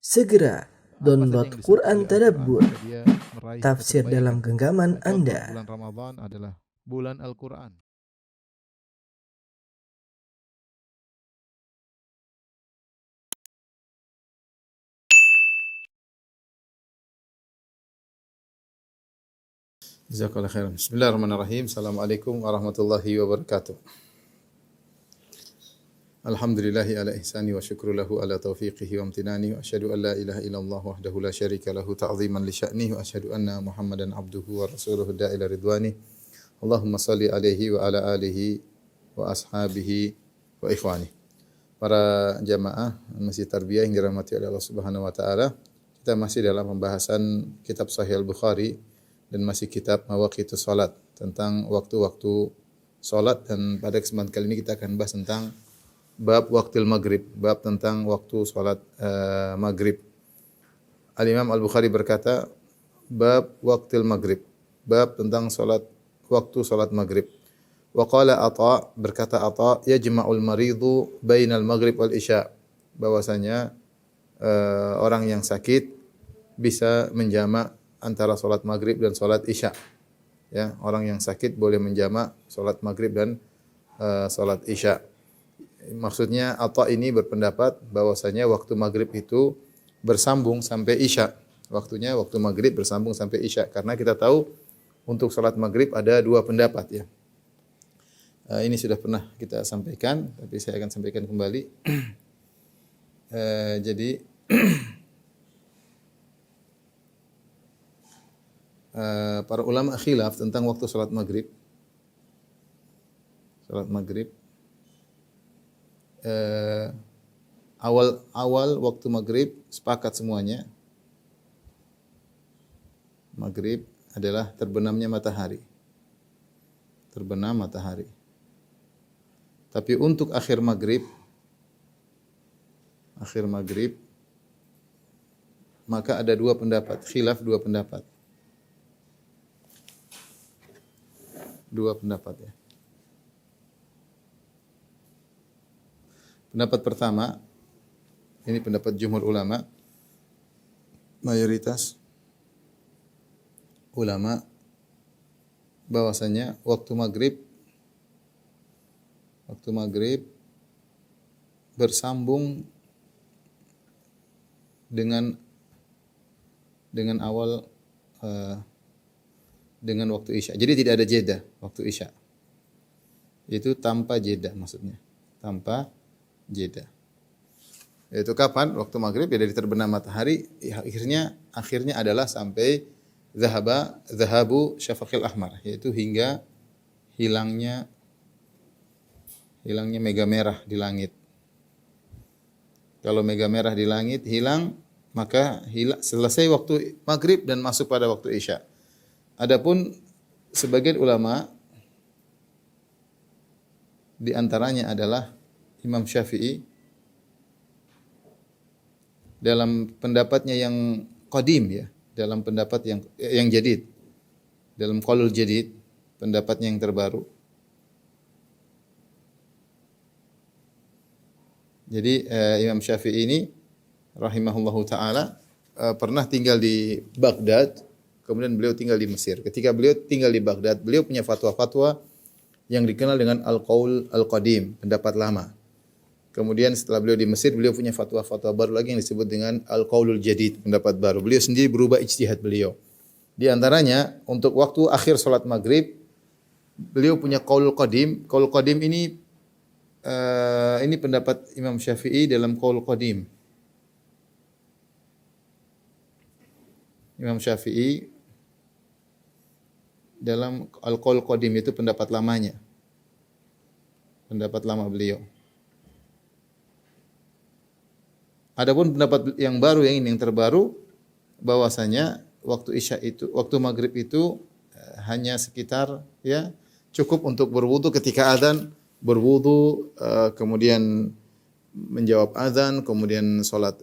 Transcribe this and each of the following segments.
Segera download Apa saja yang Quran disebut oleh Tadabbur, Al-Quran jika dia meraih tafsir satu dalam kebaikan. genggaman Contoh Anda. bulan Ramadan adalah bulan Al-Quran. Jazakallahu khairan. Bismillahirrahmanirrahim. Assalamualaikum warahmatullahi wabarakatuh. Alhamdulillahi ala ihsani wa syukru lahu ala taufiqihi wa amtinani wa asyhadu an la ilaha illallah wahdahu la syarika lahu ta'ziman li sya'nihi wa asyhadu anna Muhammadan abduhu wa rasuluhu da'ila ridwani. Allahumma salli alaihi wa ala alihi wa ashabihi wa ikhwani. Para jamaah Masjid Tarbiyah yang dirahmati oleh Allah Subhanahu wa taala, kita masih dalam pembahasan kitab Sahih Al-Bukhari dan masih kitab Mawaqitus Salat, tentang waktu-waktu salat, dan pada kesempatan kali ini kita akan bahas tentang bab waktil maghrib, bab tentang waktu salat maghrib. Al-Imam Al-Bukhari berkata, bab waktil maghrib, bab tentang waktu salat maghrib. Wa qala Atha, berkata Atha, yajma'ul maridu bainal maghrib wal isya, bahwasanya orang yang sakit bisa menjamak antara salat maghrib dan salat isya. Ya, orang yang sakit boleh menjamak salat maghrib dan salat isya. Maksudnya Atha ini berpendapat bahwasanya waktu maghrib itu bersambung sampai isya. Waktunya waktu maghrib bersambung sampai isya, karena kita tahu untuk salat maghrib ada dua pendapat ya. Ini sudah pernah kita sampaikan, tapi saya akan sampaikan kembali. Jadi para ulama khilaf tentang waktu salat maghrib. Salat maghrib awal waktu maghrib sepakat semuanya. Maghrib adalah terbenamnya matahari. Terbenam matahari. Tapi untuk akhir maghrib, maka ada dua pendapat, khilaf dua pendapat. Dua pendapat ya. Pendapat pertama, ini pendapat jumhur ulama, mayoritas ulama, bahwasanya waktu maghrib bersambung dengan awal dengan waktu isya. Jadi tidak ada jeda waktu isya. Itu tanpa jeda maksudnya. Tanpa jeda. Yaitu kapan? Waktu maghrib ya, dari terbenam matahari, akhirnya adalah sampai zahabu syafaqil ahmar, yaitu hingga hilangnya mega merah di langit. Kalau mega merah di langit hilang, maka selesai waktu maghrib dan masuk pada waktu isya. Adapun sebagian ulama, di antaranya adalah Imam Syafi'i, dalam pendapatnya yang qadim ya, dalam pendapat yang jadid, dalam qaulul jadid, pendapatnya yang terbaru. Jadi Imam Syafi'i ini rahimahullahu taala pernah tinggal di Baghdad, kemudian beliau tinggal di Mesir. Ketika beliau tinggal di Baghdad, beliau punya fatwa-fatwa yang dikenal dengan al-qaul al-qadim, pendapat lama. Kemudian setelah beliau di Mesir, beliau punya fatwa-fatwa baru lagi yang disebut dengan al-qaulul jadid, pendapat baru. Beliau sendiri berubah ijtihad beliau. Di antaranya untuk waktu akhir salat maghrib, beliau punya qaulul qadim. Qaulul qadim ini pendapat Imam Syafi'i dalam qaulul qadim. Imam Syafi'i dalam al-qaulul qadim itu pendapat lamanya. Pendapat lama beliau. Adapun pendapat yang baru yang terbaru, bahwasanya waktu maghrib itu hanya sekitar ya cukup untuk berwudu ketika azan, kemudian menjawab azan, kemudian salat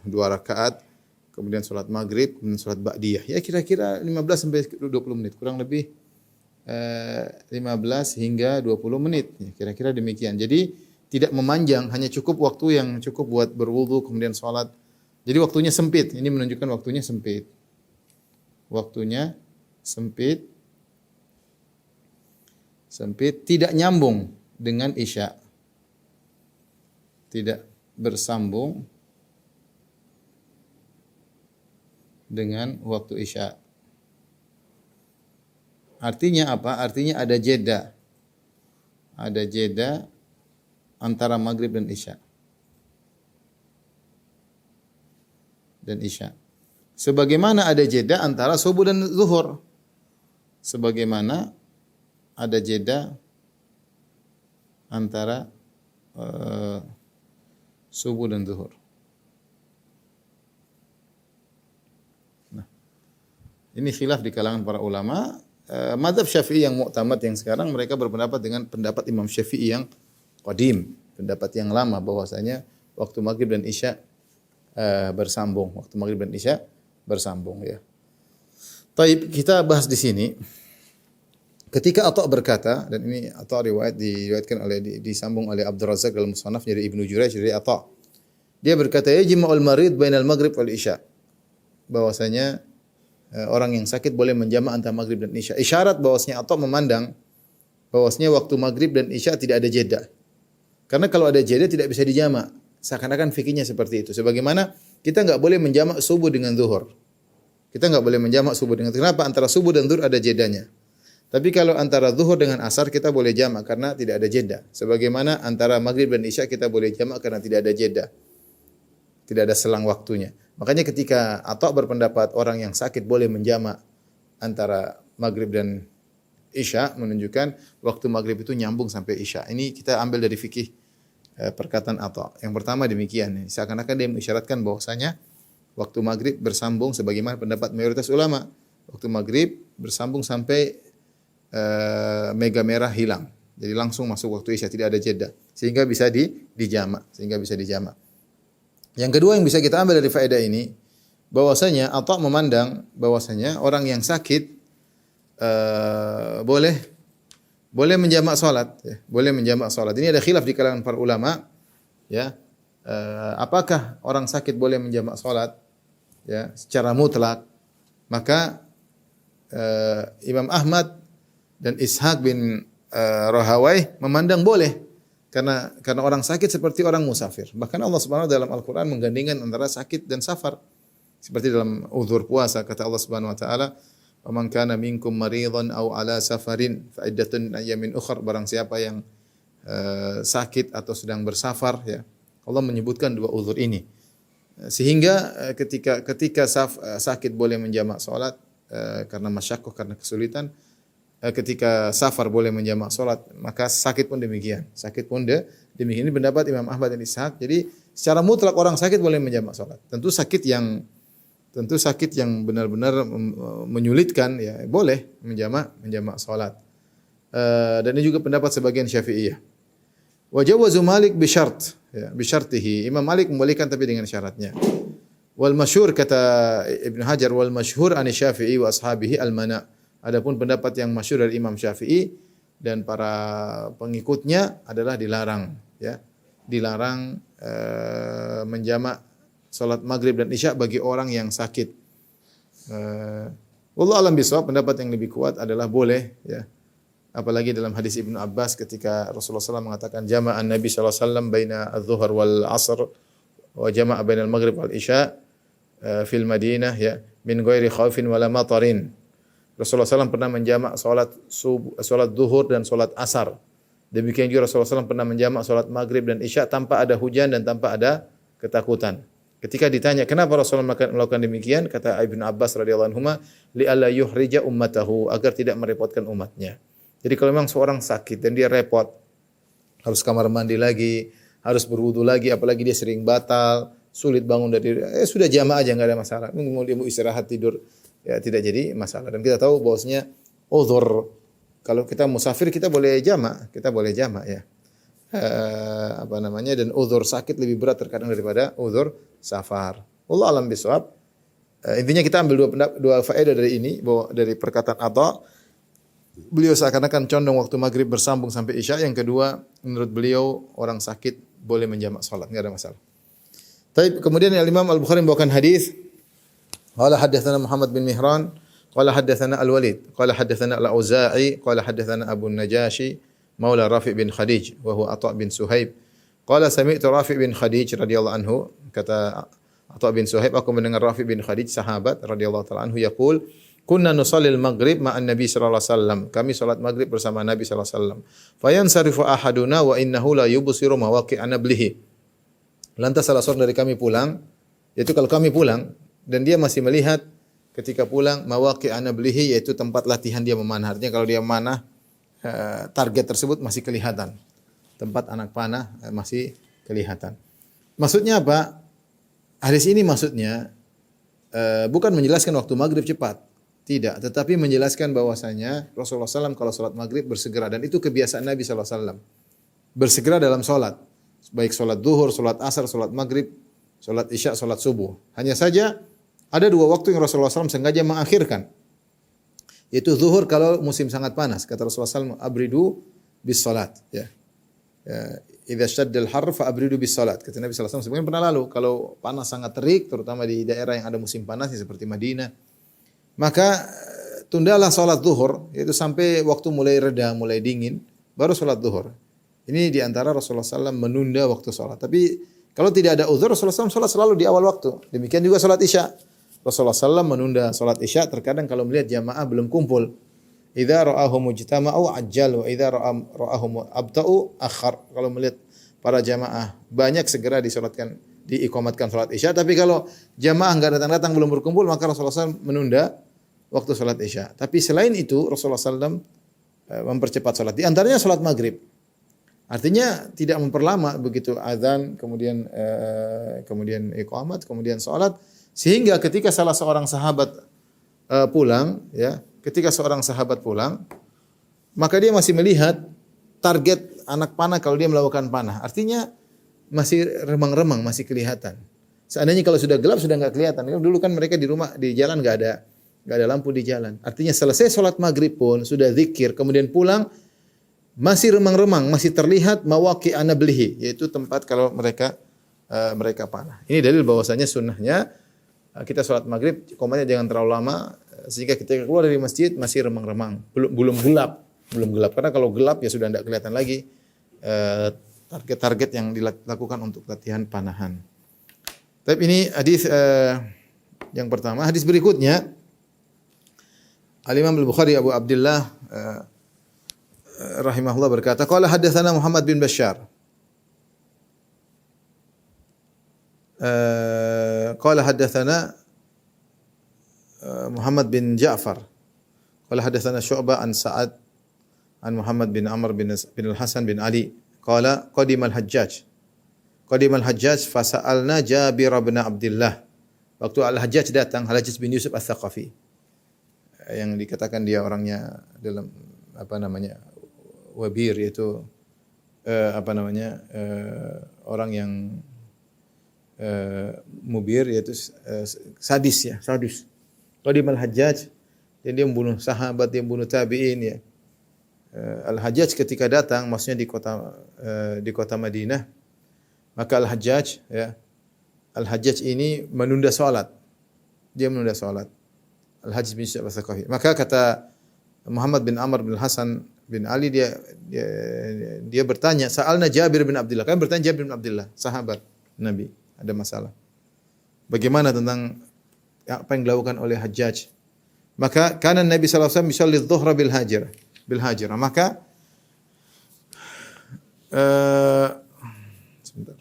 2 rakaat, kemudian salat maghrib, kemudian salat ba'diyah. Ya kira-kira 15 sampai 20 menit, kurang lebih 15 hingga 20 menit. Ya, kira-kira demikian. Jadi tidak memanjang, hanya cukup waktu yang cukup buat berwudu, kemudian salat Jadi waktunya sempit. Ini menunjukkan waktunya sempit. Waktunya sempit. Sempit, tidak nyambung dengan isya. Tidak bersambung dengan waktu isya. Artinya apa? Artinya ada jeda. Ada jeda antara maghrib dan isya. Sebagaimana ada jeda antara subuh dan zuhur. Sebagaimana ada jeda antara subuh dan zuhur. Nah, ini khilaf di kalangan para ulama. Mazhab Syafi'i yang muktamad yang sekarang, mereka berpendapat dengan pendapat Imam Syafi'i yang qadim, pendapat yang lama, bahwasanya waktu maghrib dan isya bersambung. Waktu maghrib dan isya bersambung, ya. Taib, kita bahas di sini. Ketika Atha berkata, dan ini Atha diriwayatkan disambung oleh Abdul Razzaq al-Musannaf dari Ibnu Jurayj dari Atha. Dia berkata, yajma'ul marid bainal maghrib wal isya. Bahwasanya orang yang sakit boleh menjamak antara maghrib dan isya. Isyarat bahwasanya Atha memandang bahwasanya waktu maghrib dan isya tidak ada jeda. Karena kalau ada jeda tidak bisa dijamak. Seakan-akan fikihnya seperti itu. Sebagaimana kita enggak boleh menjamak subuh dengan zuhur. Kita enggak boleh menjamak subuh dengan zuhur. Kenapa? Antara subuh dan zuhur ada jedanya. Tapi kalau antara zuhur dengan asar kita boleh jamak karena tidak ada jeda. Sebagaimana antara maghrib dan isya kita boleh jamak karena tidak ada jeda. Tidak ada selang waktunya. Makanya ketika Atha berpendapat orang yang sakit boleh menjamak antara maghrib dan isya, menunjukkan waktu maghrib itu nyambung sampai isya. Ini kita ambil dari fikih perkataan Atha. Yang pertama demikian. Seakan-akan dia mengisyaratkan bahwasanya waktu maghrib bersambung sebagaimana pendapat mayoritas ulama. Waktu maghrib bersambung sampai mega merah hilang. Jadi langsung masuk waktu isya, tidak ada jeda. Sehingga bisa dijamak. Yang kedua yang bisa kita ambil dari faedah ini, bahwasanya Atha memandang bahwasanya orang yang sakit boleh menjamak salat, ya. Boleh menjamak salat. Ini ada khilaf di kalangan para ulama, ya. Apakah orang sakit boleh menjamak salat, ya, secara mutlak? Maka Imam Ahmad dan Ishaq bin Rahawai memandang boleh karena orang sakit seperti orang musafir. Bahkan Allah Subhanahu wa taala dalam Al-Qur'an menggandingkan antara sakit dan safar. Seperti dalam uzur puasa kata Allah Subhanahu wa taala, "Wa man kana minkum maridan aw ala safarin fa iddatun ayyamin ukhra." Barang siapa yang sakit atau sedang bersafar, ya. Allah menyebutkan dua uzur ini. Sehingga ketika sakit boleh menjamak salat karena masyaqqah, karena kesulitan. Ketika safar boleh menjamak salat, maka sakit pun demikian. Ini pendapat Imam Ahmad dan Ishaq. Jadi secara mutlak orang sakit boleh menjamak salat. Tentu sakit yang benar-benar menyulitkan, ya boleh menjamak salat. Dan ini juga pendapat sebagian Syafi'iyah. Wa jawazu Malik bi syart, ya, bi syartihi. Imam Malik membolehkan tapi dengan syaratnya. Wal masyhur kata Ibnu Hajar, wal masyhur an Syafi'i wa ashabihi al-mana'. Adapun pendapat yang masyhur dari Imam Syafi'i dan para pengikutnya adalah dilarang, ya. Dilarang menjamak salat maghrib dan isya bagi orang yang sakit. Wallahu a'lam bishawab, pendapat yang lebih kuat adalah boleh, ya. Apalagi dalam hadis Ibnu Abbas ketika Rasulullah SAW mengatakan jama'an Nabi SAW baina adz-dzuhur wal 'asr wa jama'a bainal maghrib wal isya fil Madinah, ya, min ghairi khaufin wala matarin. Rasulullah SAW pernah menjamak salat zuhur dan salat asar. Demikian juga Rasulullah SAW pernah menjamak salat maghrib dan isya tanpa ada hujan dan tanpa ada ketakutan. Ketika ditanya kenapa Rasulullah melakukan demikian, kata Ibnu Abbas radhiyallahu anhuma, li alla yuhrija ummatahu, agar tidak merepotkan umatnya. Jadi kalau memang seorang sakit dan dia repot, harus kamar mandi lagi, harus berwudu lagi, apalagi dia sering batal, sulit bangun dari sudah jamaah aja, enggak ada masalah. Mau dia mau istirahat tidur, ya tidak jadi masalah. Dan kita tahu bahwasanya uzur, kalau kita musafir kita boleh jamak, ya. Dan uzur sakit lebih berat terkadang daripada uzur safar. Wallahu a'lam bishawab. Intinya kita ambil dua faedah dari ini, bahwa dari perkataan Atha, beliau seakan-akan condong waktu maghrib bersambung sampai isya. Yang kedua, menurut beliau orang sakit boleh menjamak salat, enggak ada masalah. Taib, kemudian Imam Al-Bukhari membawakan hadis, qala haddatsana Muhammad bin Mihran, qala haddatsana Al-Walid, qala haddatsana Al-Auza'i, qala haddatsana Abu Najashi, maula Rafi' bin Khadij, wa huwa Atha' bin Suhaib. Qala sami'tu Rafi' bin Khadij radhiyallahu anhu, kata Atha' bin Suhaib, aku mendengar Rafi' bin Khadij sahabat radhiyallahu ta'ala anhu yaqul, kunna nusallil maghrib ma'an Nabi sallallahu alaihi wasallam. Kami salat maghrib bersama Nabi sallallahu alaihi wasallam. Fayansarifu ahaduna wa innahu la yubsiru mawaqi'a nablihi. Lantas salah seorang dari kami pulang, yaitu kalau kami pulang dan dia masih melihat ketika pulang mawaqi'a nablihi, yaitu tempat latihan dia memanah. Artinya kalau dia memanah target tersebut masih kelihatan. Tempat anak panah masih kelihatan. Maksudnya apa? Hadis ini maksudnya bukan menjelaskan waktu maghrib cepat. Tidak, tetapi menjelaskan bahwasanya Rasulullah SAW kalau salat maghrib bersegera, dan itu kebiasaan Nabi SAW. Bersegera dalam salat. Baik salat zuhur, salat asar, salat maghrib, salat isya, salat subuh. Hanya saja ada dua waktu yang Rasulullah SAW sengaja mengakhirkan. Yaitu zuhur kalau musim sangat panas. Kata Rasulullah SAW, abridu bis salat. Ya. Idza shaddal har fa abridu bis salat. Kata Nabi sallallahu alaihi wasallam sebagaimana pernah lalu, kalau panas sangat terik terutama di daerah yang ada musim panas seperti Madinah, maka tundalah salat zuhur, yaitu sampai waktu mulai reda, mulai dingin, baru salat zuhur. Ini di antara Rasulullah SAW menunda waktu salat. Tapi kalau tidak ada uzur, Rasulullah SAW salat selalu di awal waktu. Demikian juga salat isya. Rasulullah SAW menunda salat isya terkadang kalau melihat jamaah belum kumpul. Idza ra'ahum mujtama'u ajjal wa idza ra'ahum abta'u akhar. Kalau melihat para jamaah banyak segera diiqamatkan salat isya, tapi kalau jamaah enggak datang-datang belum berkumpul, maka Rasulullah SAW menunda waktu salat isya. Tapi selain itu Rasulullah SAW mempercepat salat. Di antaranya salat maghrib. Artinya tidak memperlama, begitu azan kemudian iqamat, kemudian salat, sehingga ketika salah seorang sahabat pulang, ya, ketika seorang sahabat pulang, maka dia masih melihat target anak panah kalau dia melakukan panah. Artinya masih remang-remang, masih kelihatan. Seandainya kalau sudah gelap sudah enggak kelihatan. Dulu kan mereka di rumah, di jalan enggak ada lampu di jalan. Artinya selesai salat maghrib pun sudah zikir, kemudian pulang masih remang-remang, masih terlihat mawaqi'a nablihi, yaitu tempat kalau mereka panah. Ini dalil bahwasanya sunnahnya kita salat maghrib komannya jangan terlalu lama, sehingga ketika keluar dari masjid masih remang-remang, belum gelap. Karena kalau gelap ya sudah tidak kelihatan lagi target-target yang dilakukan untuk latihan panahan. Tapi ini hadis yang pertama. Hadis berikutnya Al-Imam Al-Bukhari Abu Abdullah rahimahullah berkata, qala haddatsana Muhammad bin Bashar. Qala haddatsana Muhammad bin Ja'far. Qala haddatsana Syu'bah an Sa'ad an Muhammad bin Amr bin Al-Hasan bin Ali. Qala qadimal Hajjaj. Qadimal Hajjaj fasa'alna Jabir bin Abdullah. Waktu Al-Hajjaj datang, Al-Hajjaj bin Yusuf Ats-Tsaqafi, yang dikatakan dia orangnya dalam wabir, yaitu orang yang mubir, yaitu sadis. Qadimal Hajjaj, dan dia membunuh sahabat, dia membunuh tabi'in ya. Al-Hajjaj ketika datang, maksudnya di kota Madinah, maka Al-Hajjaj ini menunda salat. Dia menunda salat. Al-Hajjaj bin Yusuf Ats-Tsaqafi. Maka kata Muhammad bin Amr bin Hasan bin Ali, dia bertanya, sa'alna Jabir bin Abdullah. Kami bertanya Jabir bin Abdullah, sahabat Nabi, ada masalah. Bagaimana tentang apa yang dilakukan oleh Hajjaj? Maka kana Nabi sallallahu alaihi wasallam yusalli adh-dhuhra bil hajirah. Maka sebentar.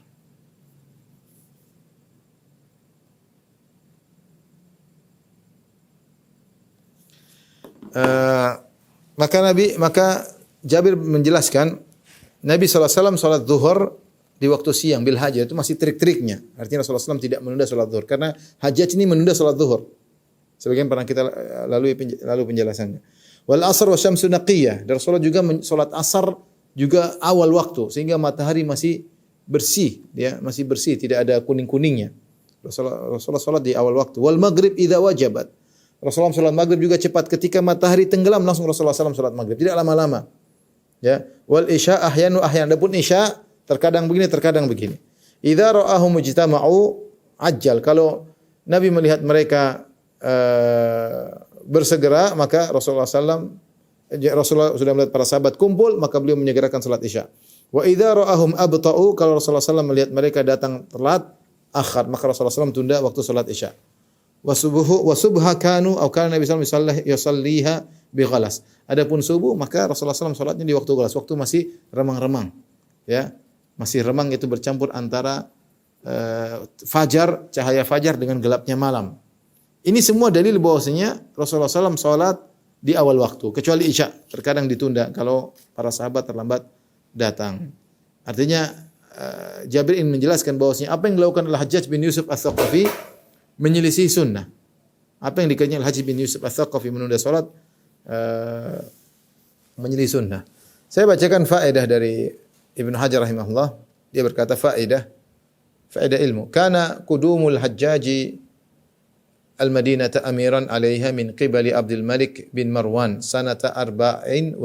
Maka Jabir menjelaskan Nabi SAW salat zuhur di waktu siang bil hajir, itu masih trik-triknya. Artinya Rasulullah SAW tidak menunda salat zuhur karena Hajjaj ini menunda salat zuhur. Sebagian pernah kita lalu penjelasannya. Wal asr wa syamsu naqiyah. Dan Rasulullah juga salat asar juga awal waktu sehingga matahari masih bersih, ya, masih bersih, tidak ada kuning-kuningnya. Rasulullah salat di awal waktu. Wal maghrib idza wajabat. Rasulullah salat maghrib juga cepat, ketika matahari tenggelam langsung Rasulullah SAW salat maghrib, tidak lama-lama. Ya, wal isya ahyan. Adapun isya terkadang begini, terkadang begini. Idza ra'ahum mujtama'u ajjal. Kalau Nabi melihat mereka bersegera, maka Rasulullah sudah melihat para sahabat kumpul, maka beliau menyegerakan salat Isya. Wa idza ra'ahum abta'u, kalau Rasulullah SAW melihat mereka datang telat, akhar, maka Rasulullah SAW tunda waktu salat Isya. Wa subha kanu atau kana Nabi SAW yusalliha bi ghalas. Adapun subuh, maka Rasulullah SAW salatnya di waktu ghalas, waktu masih remang-remang. Ya, masih remang, itu bercampur antara fajar, cahaya fajar dengan gelapnya malam. Ini semua dalil bahwasanya Rasulullah SAW salat di awal waktu, kecuali Isya terkadang ditunda kalau para sahabat terlambat datang. Artinya Jabir ingin menjelaskan bahwasanya apa yang dilakukan oleh Hajjaj bin Yusuf Ats-Tsaqafi menyelisih sunnah. Apa yang dikerjakan oleh Hajjaj bin Yusuf Ats-Tsaqafi menunda salat menyelisih sunnah. Saya bacakan faedah dari Ibnu Hajar rahimahullah. Dia berkata faedah ilmu. Kana qudumul Hajjaji al-Madinata amiran 'alaiha min qibali Abdul Malik bin Marwan sanata 74.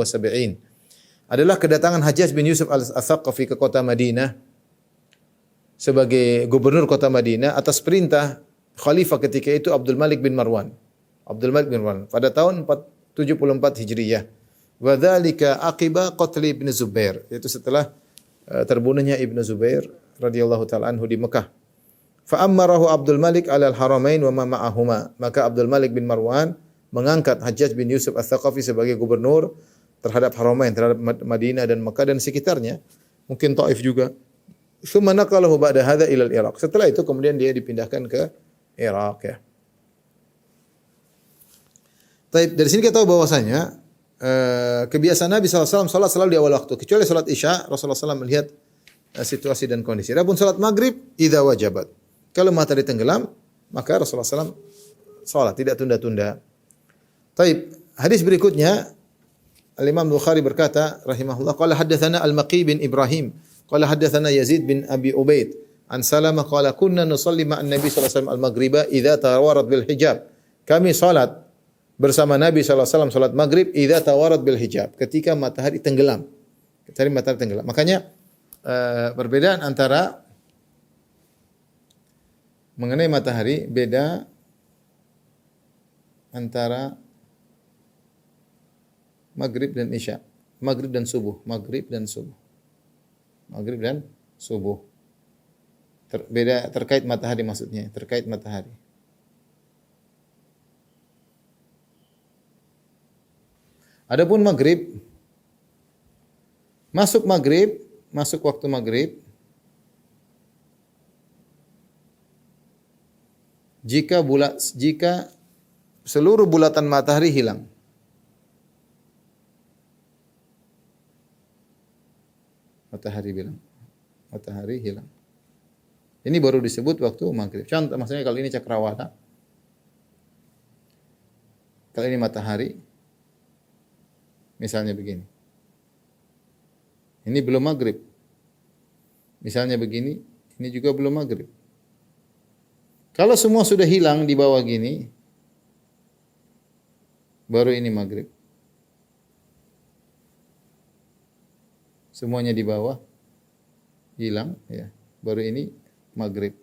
Adalah kedatangan Hajjaj bin Yusuf Ats-Tsaqafi ke kota Madinah sebagai gubernur kota Madinah atas perintah khalifah ketika itu Abdul Malik bin Marwan. Abdul Malik bin Marwan pada tahun 74 Hijriyah. Wa dzalika aqiba qatli Ibnu Zubair, yaitu setelah terbunuhnya Ibnu Zubair radhiyallahu taala anhu di Mekah. Fa ammarahu Abdul Malik 'ala al-Haramain wa ma ma'ahuma. Maka Abdul Malik bin Marwan mengangkat Hajjaj bin Yusuf Ats-Tsaqafi sebagai gubernur terhadap Haramain, terhadap Madinah dan Mekah dan sekitarnya, mungkin Taif juga. Tsumma naqalahu ba'da hadza ila al-Iraq. Setelah itu kemudian dia dipindahkan ke Irak, ya. Taib, dari sini kita tahu bahwasanya kebiasaan Nabi SAW salat selalu di awal waktu, kecuali salat Isya Rasulullah SAW melihat situasi dan kondisi. Adapun salat Maghrib idza wajabat. Kalau matahari tenggelam, maka Rasulullah SAW salat, tidak tunda-tunda. Taib, hadis berikutnya Al-Imam Bukhari berkata rahimahullah, qala haddatsana Al-Maqi bin Ibrahim, qala haddatsana Yazid bin Abi Ubaid, an Salamah qala kunna nusalli ma'an Nabi sallallahu alaihi wasallam al-maghriba idza tawarat bil hijab. Kami salat bersama Nabi sallallahu alaihi wasallam salat Maghrib idza tawarat bil hijab, ketika matahari tenggelam. Ketika matahari tenggelam. Makanya perbedaan antara mengenai matahari, beda antara Maghrib dan Isya, Maghrib dan subuh, Maghrib dan subuh, Maghrib dan subuh. Beda terkait matahari, maksudnya terkait matahari. Adapun Maghrib, masuk waktu Maghrib jika seluruh bulatan matahari hilang. Matahari hilang. Ini baru disebut waktu Maghrib. Contoh, maksudnya kalau ini cakrawala, kalau ini matahari, misalnya begini. Ini belum Maghrib. Misalnya begini, ini juga belum Maghrib. Kalau semua sudah hilang di bawah gini, baru ini Maghrib. Semuanya di bawah hilang, ya. Baru ini Maghrib.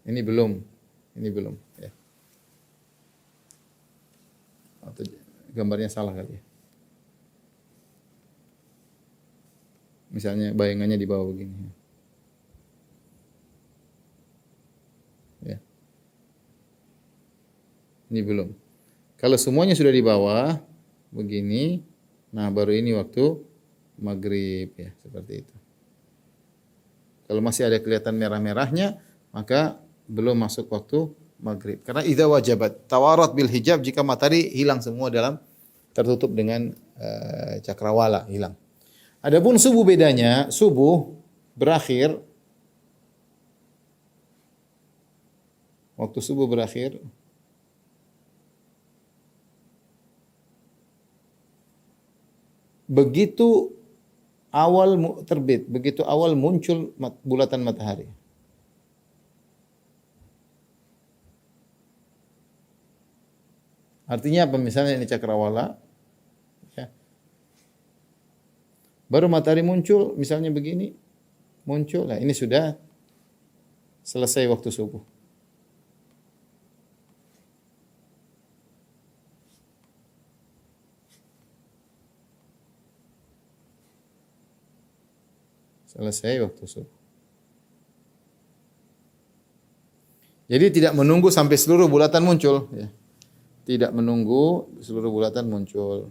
Ini belum, ya. Atau gambarnya salah kali ya. Misalnya bayangannya di bawah begini. Ya. Ini belum. Kalau semuanya sudah di bawah begini, nah baru ini waktu Maghrib, ya, seperti itu. Kalau masih ada kelihatan merah-merahnya, maka belum masuk waktu Maghrib. Karena idza wajabat tawarat bil hijab, jika matahari hilang semua dalam tertutup dengan cakrawala, hilang. Adapun subuh bedanya, subuh berakhir, waktu subuh berakhir begitu awal terbit, begitu awal muncul bulatan matahari. Artinya apa? Misalnya ini cakrawala, ya. Baru matahari muncul, misalnya begini, muncul. Nah, ini sudah selesai waktu subuh. Selesai waktu subuh. Jadi tidak menunggu sampai seluruh bulatan muncul. Ya. Tidak menunggu seluruh bulatan muncul.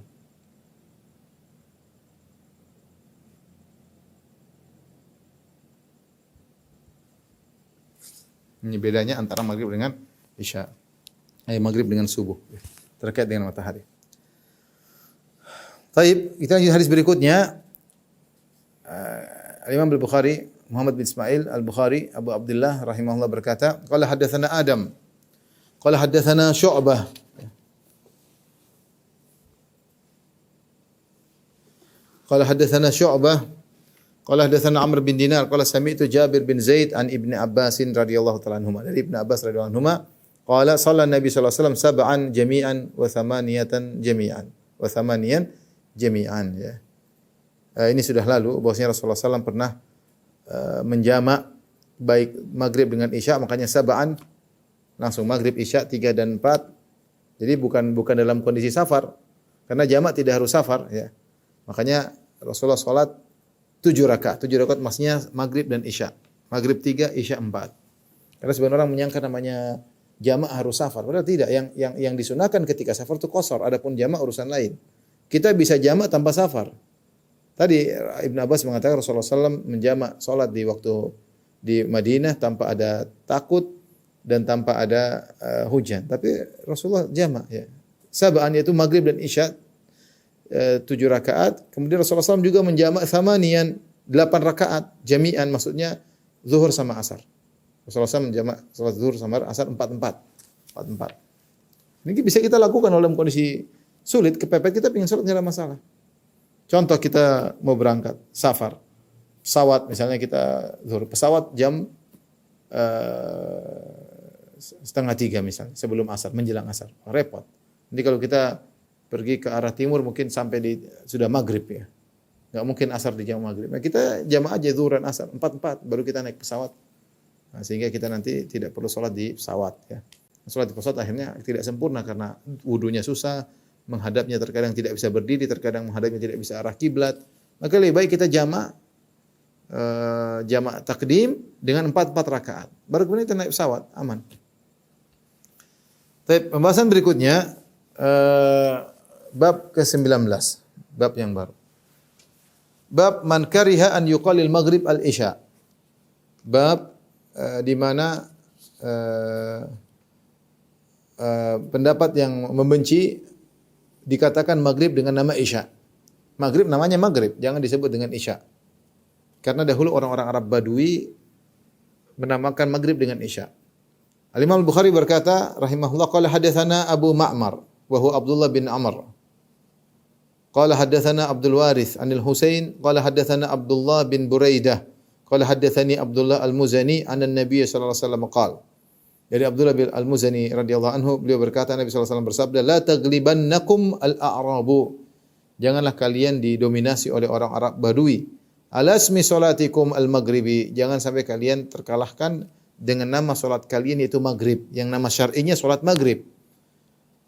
Ini bedanya antara maghrib dengan isya. Maghrib dengan subuh. Terkait dengan matahari. Taib, kita lanjut hadis berikutnya. Imam Al-Bukhari, Muhammad bin Ismail Al-Bukhari, Abu Abdullah rahimahullah berkata, qala haddatsana Adam, qala haddatsana Syu'bah. Qala haddatsana Syu'bah, qala haddatsana Amr bin Dinar, qala sami'tu Jabir bin Zaid an Ibnu Abbas radhiyallahu ta'ala anhuma. Dari Ibnu Abbas radhiyallahu anhuma, qala shalla Nabi sallallahu alaihi wasallam sab'an jami'an wa thamaniyatan jami'an. Wa thamaniyan jami'an, ya. Ini sudah lalu bahwasanya Rasulullah SAW pernah menjamak baik maghrib dengan isya, makanya sab'an langsung maghrib isya 3 dan 4. Jadi bukan dalam kondisi safar, karena jamak tidak harus safar, ya. Makanya Rasulullah salat 7 rakaat. 7 rakaat maksudnya maghrib dan isya. Maghrib 3, isya 4. Karena sebagian orang menyangka namanya jamak harus safar, padahal tidak. Yang disunahkan ketika safar itu qashar, adapun jamak urusan lain. Kita bisa jamak tanpa safar. Tadi Ibnu Abbas mengatakan Rasulullah SAW menjamak salat di waktu di Madinah tanpa ada takut dan tanpa ada hujan. Tapi Rasulullah jamak, ya. Sab'an yaitu maghrib dan isya 7 rakaat. Kemudian Rasulullah SAW juga menjamak thamaniyan 8 rakaat jami'an, maksudnya zuhur sama asar. Rasulullah SAW menjamak salat zuhur sama asar 4-4. Ini bisa kita lakukan dalam kondisi sulit, kepepet, kita ingin salat tidak ada masalah. Contoh kita mau berangkat, safar, pesawat misalnya kita zuhur, pesawat jam 2:30 misalnya, sebelum asar, menjelang asar, repot. Jadi kalau kita pergi ke arah timur mungkin sampai sudah maghrib, ya. Nggak mungkin asar di jam maghrib. Nah, kita jamaah aja zuhur dan asar 4-4 baru kita naik pesawat. Nah, sehingga kita nanti tidak perlu sholat di pesawat, ya. Sholat di pesawat akhirnya tidak sempurna karena wudunya susah, menghadapnya terkadang tidak bisa berdiri, terkadang menghadapnya tidak bisa arah kiblat. Maka lebih baik kita jamak takdim dengan 4 rakaat. Baru kemudian kita naik pesawat, aman. Tapi pembahasan berikutnya bab ke-19, bab yang baru. Bab man kariha an yuqalil maghrib al-isya. Bab di mana pendapat yang membenci dikatakan maghrib dengan nama isya. Maghrib namanya maghrib, jangan disebut dengan isya. Karena dahulu orang-orang Arab Badui menamakan maghrib dengan isya. Al-Imam Al-Bukhari berkata, rahimahullah, qala hadatsana Abu Ma'mar, wa huwa Abdullah bin Amr. Qala hadatsana Abdul Warith anil Husain, qala hadatsana Abdullah bin Buraidah, qala hadatsani Abdullah Al-Muzani anna Nabiy sallallahu alaihi wasallam qala. Dari Abdullah bin Al-Muzani radhiyallahu anhu, beliau berkata Nabi sallallahu alaihi wasallam bersabda, la taglibannakum al-a'rabu. Janganlah kalian didominasi oleh orang Arab Badui. Alasmi salatikum al-maghribi. Jangan sampai kalian terkalahkan dengan nama salat kalian yaitu maghrib, yang nama syar'inya salat maghrib.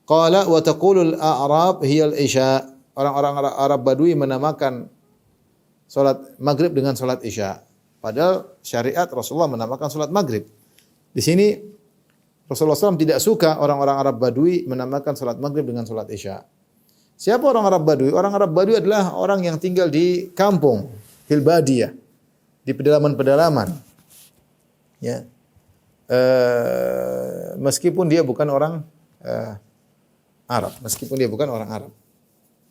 Qala wa taqulul a'rab hiya al-isya. Orang-orang Arab Badui menamakan salat maghrib dengan salat isya. Padahal syariat Rasulullah menamakan salat maghrib. Di sini Rasulullah SAW tidak suka orang-orang Arab Badui menamakan salat maghrib dengan salat isya. Siapa orang Arab Badui? Orang Arab Badui adalah orang yang tinggal di kampung, fil badiyah, di pedalaman-pedalaman. Ya. Meskipun dia bukan orang Arab, meskipun dia bukan orang Arab.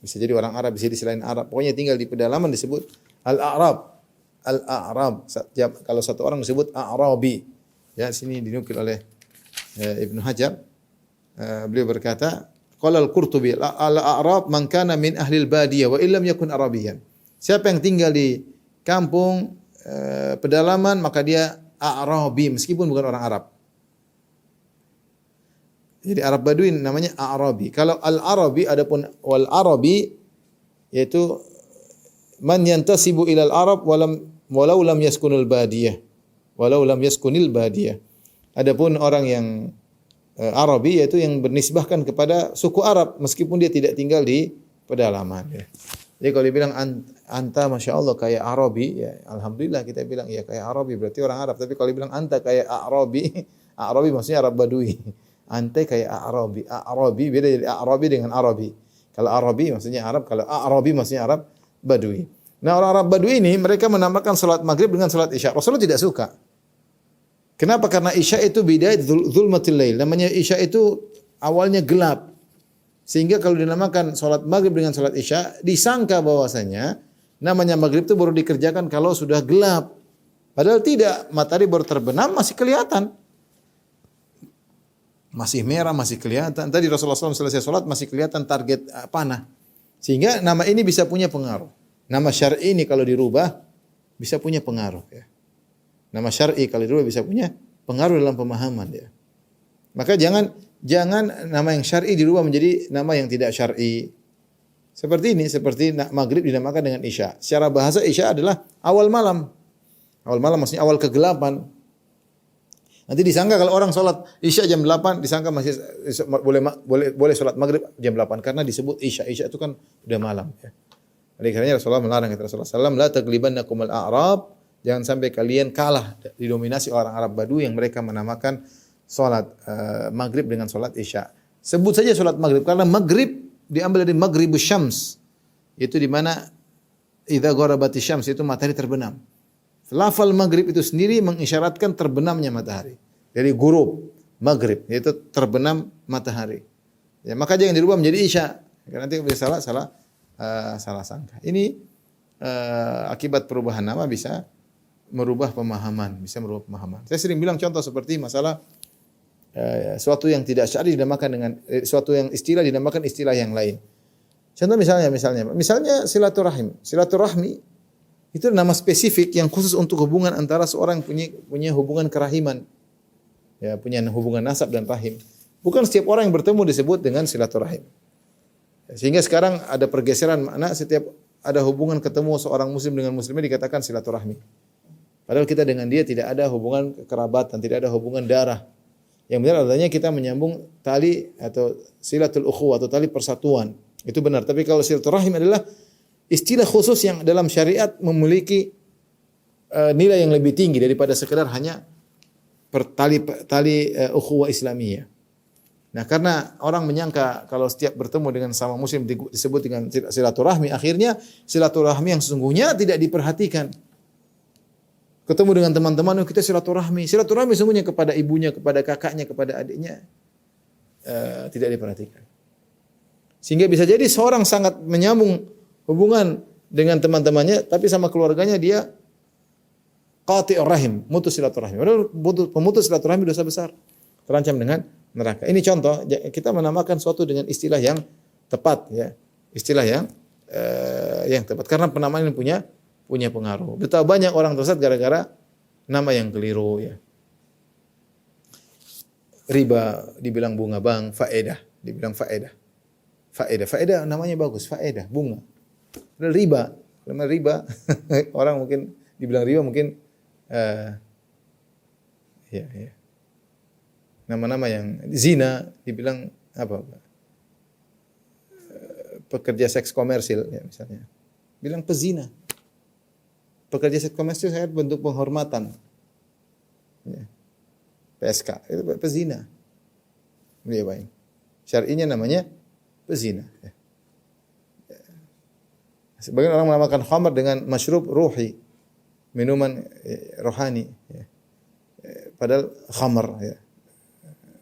Bisa jadi orang Arab, bisa jadi selain Arab. Pokoknya tinggal di pedalaman disebut al-A'rab. Al-A'rab. Kalau satu orang disebut A'rabi. Ya, sini dinukil oleh Ibnu Hajar, beliau berkata, qala al-Qurtubi, al-A'rab man kana min ahli al-badiyah wa illam yakun Arabiyan. Siapa yang tinggal di kampung pedalaman maka dia A'rabi meskipun bukan orang Arab. Jadi Arab Badui namanya A'rabi. Kalau al-Arabi adapun wal Arabi yaitu man yantasibu ila al-Arab wa lam walau lam yaskunul badiyah. Walau lam yaskunil badiyah. Adapun orang yang Arabi yaitu yang bernisbahkan kepada suku Arab meskipun dia tidak tinggal di pedalaman ya. Jadi kalau dibilang anta Masya Allah kayak Arabi ya, alhamdulillah kita bilang ya kayak Arabi berarti orang Arab. Tapi kalau dibilang anta kayak Arabi, Arabi maksudnya Arab Badui. Ante kayak Arabi, Arabi beda dari Arabi dengan Arabi. Kalau Arabi maksudnya Arab, kalau Arabi maksudnya Arab Badui. Nah, orang Arab Badui ini mereka menamakan salat maghrib dengan salat isya. Rasulullah tidak suka. Kenapa? Karena isya itu bidayat zulmatil lail. Namanya isya itu awalnya gelap. Sehingga kalau dinamakan salat maghrib dengan salat isya, disangka bahwasanya namanya maghrib itu baru dikerjakan kalau sudah gelap. Padahal tidak, matahari baru terbenam masih kelihatan. Masih merah, masih kelihatan. Tadi Rasulullah SAW selesai salat masih kelihatan target panah. Sehingga nama ini bisa punya pengaruh. Nama syar'i ini kalau dirubah bisa punya pengaruh ya. Nama syar'i kalau dirubah bisa punya pengaruh dalam pemahaman ya. Maka jangan nama yang syar'i dirubah menjadi nama yang tidak syar'i. Seperti ini, seperti maghrib dinamakan dengan isya. Secara bahasa isya adalah awal malam. Awal malam maksudnya awal kegelapan. Nanti disangka kalau orang sholat isya jam 8, disangka masih boleh sholat maghrib jam 8 karena disebut isya. Isya itu kan udah malam ya. Oleh karenanya Rasulullah melarang, kata Rasulullah SAW, la taglibannakum al-a'rab, jangan sampai kalian kalah didominasi orang Arab Badui yang mereka menamakan salat maghrib dengan salat isya. Sebut saja salat maghrib karena maghrib diambil dari maghribus syams, itu di mana idza gharabatis syams itu matahari terbenam. Lafal maghrib itu sendiri mengisyaratkan terbenamnya matahari. Dari ghurub, maghrib yaitu terbenam matahari. Ya, maka jangan dirubah menjadi isya. Karena nanti bisa salah sangka. Ini akibat perubahan nama bisa merubah pemahaman, Saya sering bilang contoh seperti masalah suatu yang tidak syar'i dinamakan dengan suatu yang istilah dinamakan istilah yang lain. Contoh misalnya silaturahim. Silaturahmi itu nama spesifik yang khusus untuk hubungan antara seorang punya hubungan kerahiman. Ya, punya hubungan nasab dan rahim. Bukan setiap orang yang bertemu disebut dengan silaturahim. Sehingga sekarang ada pergeseran makna setiap ada hubungan ketemu seorang muslim dengan muslimnya dikatakan silaturahmi. Padahal kita dengan dia tidak ada hubungan kerabatan, tidak ada hubungan darah. Yang benar adanya kita menyambung tali atau silatul ukhuwah atau tali persatuan. Itu benar. Tapi kalau silaturahim adalah istilah khusus yang dalam syariat memiliki nilai yang lebih tinggi daripada sekedar hanya tali ukhuwah Islamiyah. Nah, karena orang menyangka kalau setiap bertemu dengan sama muslim disebut dengan silaturahmi, akhirnya silaturahmi yang sesungguhnya tidak diperhatikan. Ketemu dengan teman-teman, kita silaturahmi. Silaturahmi sesungguhnya kepada ibunya, kepada kakaknya, kepada adiknya tidak diperhatikan. Sehingga bisa jadi seorang sangat menyambung hubungan dengan teman-temannya, tapi sama keluarganya dia qati'ur rahim, mutus silaturahmi. Padahal pemutus silaturahmi dosa besar, terancam dengan neraka. Ini contoh, kita menamakan suatu dengan istilah yang tepat ya. Istilah yang tepat karena penamaan ini punya pengaruh. Betapa banyak orang tersesat gara-gara nama yang keliru ya. Riba dibilang bunga bank, faedah dibilang faedah. Faedah namanya bagus, faedah, bunga. Padahal riba orang mungkin dibilang riba mungkin ya. Nama-nama yang zina dibilang apa? Pekerja seks komersil ya misalnya. Bilang pezina. Pekerja seks komersil saya bentuk penghormatan. Ya. PSK itu pezina. Dia baik. Syar'inya namanya pezina. Ya. Sebagian orang menamakan khamar dengan masyrub ruhi, minuman rohani. Ya. Padahal khamar. Ya.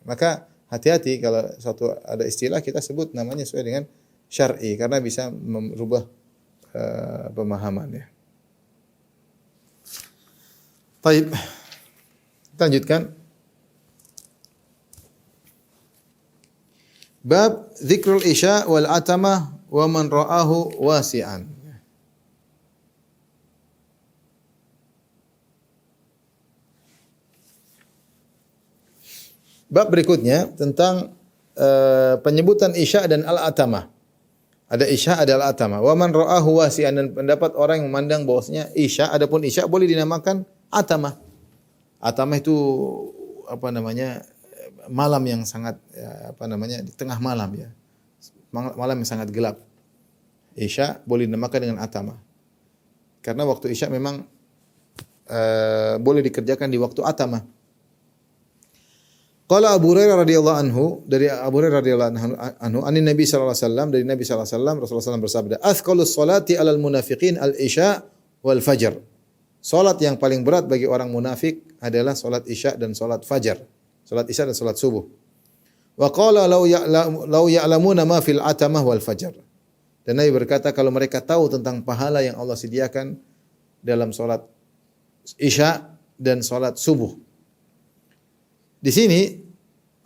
Maka hati-hati kalau suatu ada istilah kita sebut namanya sesuai dengan syar'i karena bisa merubah pemahaman ya. Baik. Kita lanjutkan. Bab dzikrul isya wal atamah wa man ra'ahu wasi'an. Bab berikutnya tentang penyebutan isya dan al-atamah. Ada isya, ada al-atama. Wa man ra'ahu wasi'an, dan pendapat orang yang memandang bahwasanya isya, adapun isya boleh dinamakan atama. Atama itu apa namanya? Malam yang sangat di tengah malam ya. Malam yang sangat gelap. Isya boleh dinamakan dengan atama. Karena waktu isya memang boleh dikerjakan di waktu atama. Qala Abu Hurairah radhiyallahu anhu, dari Abu Hurairah radhiyallahu anhu, anin Nabi sallallahu alaihi wasallam, dari Nabi sallallahu alaihi wasallam, Rasulullah SAW bersabda, "Athqalus salati 'alal munafiqin al-isya wal fajr." Salat yang paling berat bagi orang munafik adalah salat isya dan salat fajar. Salat isya dan salat subuh. Wa qala law ya'lamuna ma fil atamah wal fajr. Dan Nabi berkata, kalau mereka tahu tentang pahala yang Allah sediakan dalam salat isya dan salat subuh. Di sini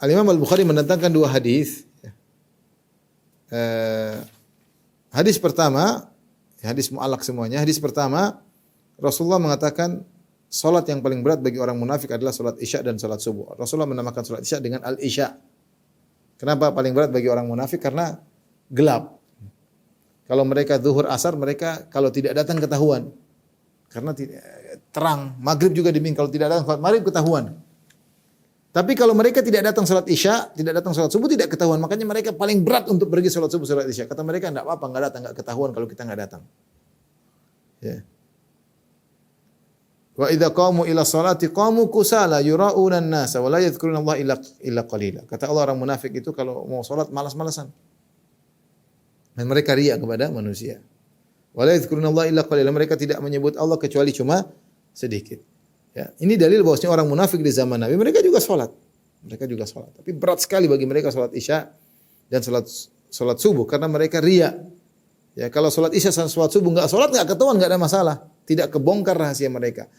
Al-Imam Al-Bukhari mendatangkan dua hadis. Hadis pertama, hadis mu'allaq semuanya. Hadis pertama, Rasulullah mengatakan salat yang paling berat bagi orang munafik adalah salat isya dan salat subuh. Rasulullah menamakan salat isya dengan al-isya. Kenapa paling berat bagi orang munafik? Karena gelap. Kalau mereka zuhur asar, mereka kalau tidak datang ketahuan. Karena terang. Maghrib juga demikian, kalau tidak datang salat maghrib ketahuan. Tapi kalau mereka tidak datang salat isya, tidak datang salat subuh, tidak ketahuan. Makanya mereka paling berat untuk pergi salat subuh, salat isya. Kata mereka, enggak apa-apa, enggak datang, enggak ketahuan kalau kita enggak datang. Ya. Wa idza qamu ila sholati qamu kusala yura'una an-nasa wa la yadhkuruna Allah illa qalila. Kata Allah, orang munafik itu kalau mau salat malas-malasan. Dan mereka riya kepada manusia. Wa la yadhkuruna Allah illa qalila. Mereka tidak menyebut Allah kecuali cuma sedikit. Ya, ini dalil bahwasanya orang munafik di zaman Nabi mereka juga salat. Mereka juga salat. Tapi berat sekali bagi mereka salat isya dan salat subuh karena mereka riya. Ya, kalau salat isya dan salat subuh enggak salat enggak ketahuan, enggak ada masalah. Tidak kebongkar rahasia mereka.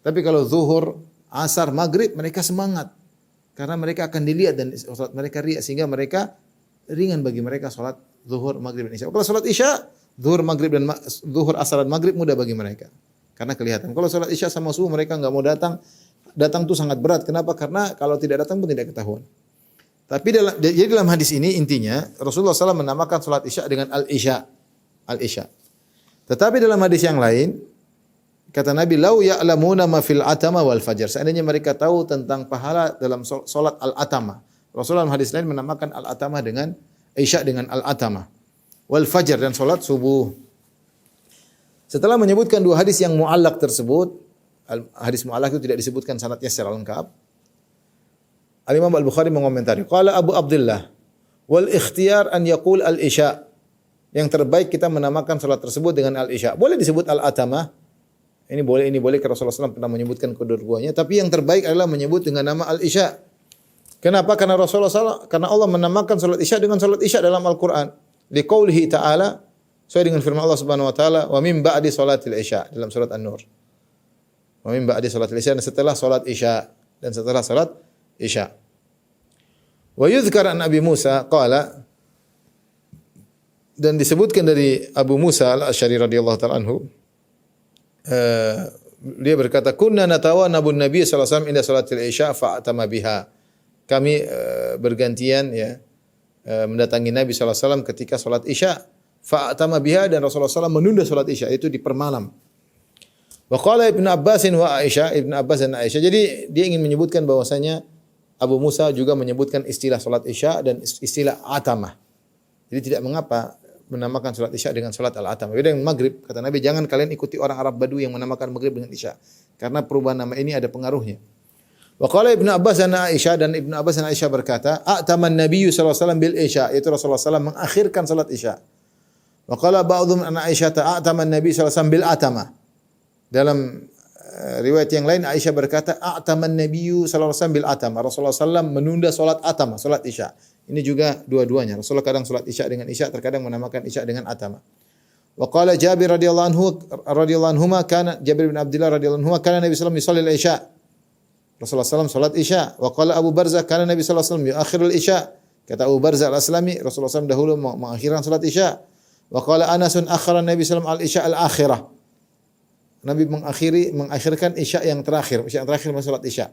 Tapi kalau zuhur, asar, maghrib mereka semangat. Karena mereka akan dilihat dan salat mereka riya sehingga mereka ringan bagi mereka salat zuhur, maghrib dan isya. Kalau salat isya, zuhur, maghrib dan zuhur, asar dan maghrib mudah bagi mereka. Karena kelihatan. Kalau salat isya sama subuh mereka enggak mau datang. Datang itu sangat berat. Kenapa? Karena kalau tidak datang pun tidak ketahuan. Tapi dalam hadis ini intinya Rasulullah SAW menamakan salat isya dengan al-isya. Al-isya. Tetapi dalam hadis yang lain kata Nabi, "Lau ya'lamuna ma fil atama wal fajar." Seandainya mereka tahu tentang pahala dalam salat al-atama. Rasulullah dalam hadis lain menamakan al-atama dengan isya dengan al-atama. Wal fajar dan salat subuh. Setelah menyebutkan dua hadis yang mu'allaq tersebut, hadis mu'allaq itu tidak disebutkan sanadnya secara lengkap. Al-Imam Al-Bukhari mengomentari, qala Abu Abdullah, wal ikhtiyar an yaqul al-isya. Yang terbaik kita menamakan salat tersebut dengan al-isya. Boleh disebut al-atama. Ini boleh karena Rasulullah SAW pernah menyebutkan kedua-duanya, tapi yang terbaik adalah menyebut dengan nama al-isya. Kenapa? Karena karena Allah menamakan salat isya dengan salat isya dalam Al-Qur'an. Liqaulihi ta'ala, sesuai dengan firman Allah Subhanahu wa taala, wa min ba'di salatil isya dalam surat An-Nur. Wa min ba'di salatil isya, dan setelah salat isya Wa yuzkar an Abi Musa qala, dan disebutkan dari Abu Musa Al-Asy'ari radhiyallahu ta'ala anhu, dia berkata, kunna natawanabun Nabi sallallahu alaihi wasallam inda salatil isya fa'atama biha. Kami bergantian ya mendatangi Nabi sallallahu alaihi wasallam ketika salat isya. Fa'atama biha, dan Rasulullah SAW menunda salat isya itu di permalam. Wa qala Ibnu Abbas wa Aisyah, Ibnu Abbas dan Aisyah. Jadi dia ingin menyebutkan bahwasanya Abu Musa juga menyebutkan istilah salat isya dan istilah atamah. Jadi tidak mengapa menamakan salat isya dengan salat al-atamah. Beda dengan maghrib. Kata Nabi, jangan kalian ikuti orang Arab Badui yang menamakan maghrib dengan isya. Karena perubahan nama ini ada pengaruhnya. Wa qala Ibnu Abbas dan Aisyah, dan Ibnu Abbas dan Aisyah berkata, a'taman Nabi sallallahu alaihi wasallam bil isya, yaitu Rasulullah SAW mengakhirkan salat isya. Wa qala ba'dhum an Aisyah ta'atama Nabi sallallahu alaihi wasallam bil atama. Dalam riwayat yang lain Aisyah berkata, a'tama Nabi sallallahu alaihi wasallam bil atama. Rasulullah SAW menunda salat atama, salat isya. Ini juga dua-duanya. Rasulullah kadang salat isya dengan isya, terkadang menamakan isya dengan atama. Wa qala Jabir radhiyallahu anhu kana Jabir bin Abdullah radhiyallahu anhu kana Nabi sallallahu alaihi wasallam yusalli isya. Rasulullah SAW salat isya. Wa qala Abu Barzah kana Nabi sallallahu alaihi wasallam yuakhirul isya. Kata Abu Barzah al-Aslami, Rasulullah SAW dahulu mengakhirkan salat isya. Wa qala Anasun akhara Nabi sallallahu alaihi wasallam al-isya al-akhirah. Nabi mengakhirkan isya yang terakhir. Isya yang terakhir salat isya.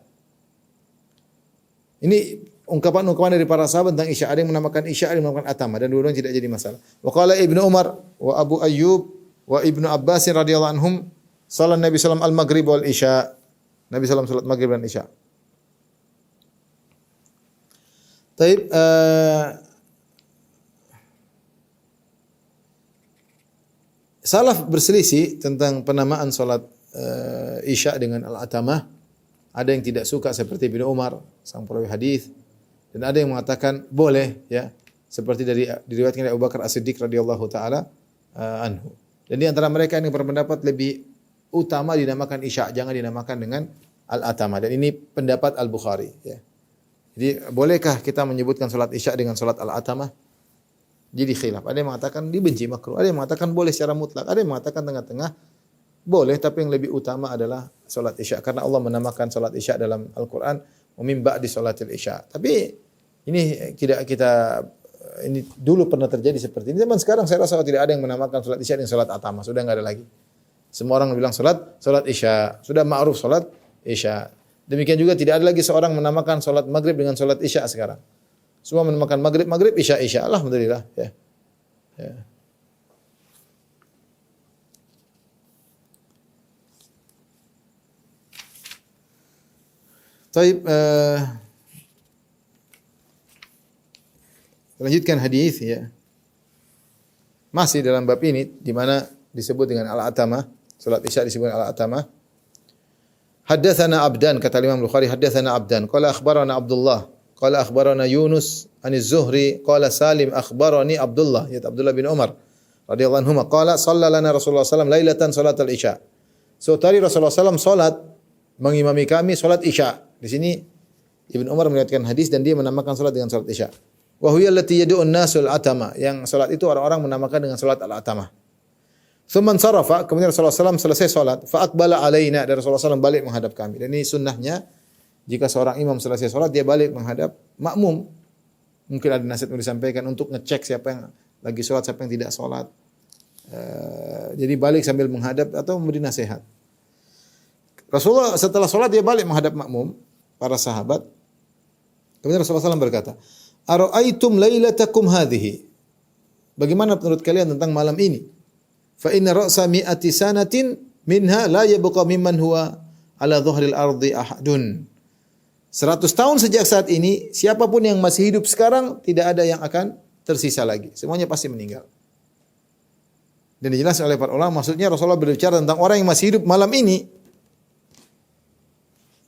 Ini ungkapan-ungkapan dari para sahabat tentang isya. Ada yang menamakan isya, ada yang menamakan atama dan dua-duanya tidak jadi masalah. Wa qala Ibnu Umar wa Abu Ayyub wa Ibnu Abbas radhiyallahu anhum salat Nabi sallam al-maghrib wal isya. Nabi sallam salat maghrib dan isya. Taib salaf berselisih tentang penamaan salat isya dengan al-atamah. Ada yang tidak suka seperti Ibnu Umar sang perawi hadis dan ada yang mengatakan boleh ya seperti diriwayatkan dari Abu Bakar As-Siddiq radhiyallahu taala anhu. Dan di antara mereka yang berpendapat lebih utama dinamakan isya, jangan dinamakan dengan al-atamah. Dan ini pendapat Al-Bukhari ya. Jadi bolehkah kita menyebutkan salat isya dengan salat al-atamah? Jadi khilaf. Ada yang mengatakan dibenci makruh, ada yang mengatakan boleh secara mutlak, ada yang mengatakan tengah-tengah boleh tapi yang lebih utama adalah salat isya karena Allah menamakan salat isya dalam Al-Qur'an wa min ba'di salatil isya. Tapi ini tidak kita ini dulu pernah terjadi seperti ini. Zaman sekarang saya rasa tidak ada yang menamakan salat isya dengan salat atama, sudah enggak ada lagi. Semua orang bilang salat isya, sudah ma'ruf salat isya. Demikian juga tidak ada lagi seorang menamakan salat maghrib dengan salat isya sekarang. Semua menamakan maghrib, isya. Alhamdulillah ya. Ya. Taib lanjutkan hadis ya. Masih dalam bab ini di mana disebut dengan al-atamah, salat isya disebut al-atamah. Haddatsana Abdan kata Imam Bukhari haddatsana Abdan qala akhbarana Abdullah qala akhbarana Yunus aniz Zuhri qala Salim akhbarani Abdullah ya Abdullah bin Umar radhiyallahu anhu qala shalla lana Rasulullah sallallahu alaihi wasallam lailatan salatal isya. So tadi Rasulullah sallallahu alaihi wasallam salat mengimami kami salat isya. Di sini Ibnu Umar meriwayatkan hadis dan dia menamakan salat dengan salat isya. Wa huwa allati yad'u an-nasul atama. Yang salat itu orang-orang menamakan dengan salat al-atamah. Tsumman sarafa, kemudian Rasulullah SAW selesai salat, fa aqbala alaina, dan Rasulullah SAW balik menghadap kami. Dan ini sunnahnya jika seorang imam selesai salat dia balik menghadap makmum. Mungkin ada nasihat yang disampaikan untuk ngecek siapa yang lagi salat, siapa yang tidak salat. Jadi balik sambil menghadap atau memberi nasihat. Rasulullah setelah salat dia balik menghadap makmum para sahabat. Kemudian Rasulullah SAW berkata, "Ara'aitum lailatakum hadhihi?" Bagaimana menurut kalian tentang malam ini? Fa inna ra'sa mi'ati sanatin minha la yabqa mimman huwa ala dhahril ardi ahadun. 100 tahun sejak saat ini, siapapun yang masih hidup sekarang tidak ada yang akan tersisa lagi. Semuanya pasti meninggal. Dan dijelaskan oleh para ulama, maksudnya Rasulullah berbicara tentang orang yang masih hidup malam ini.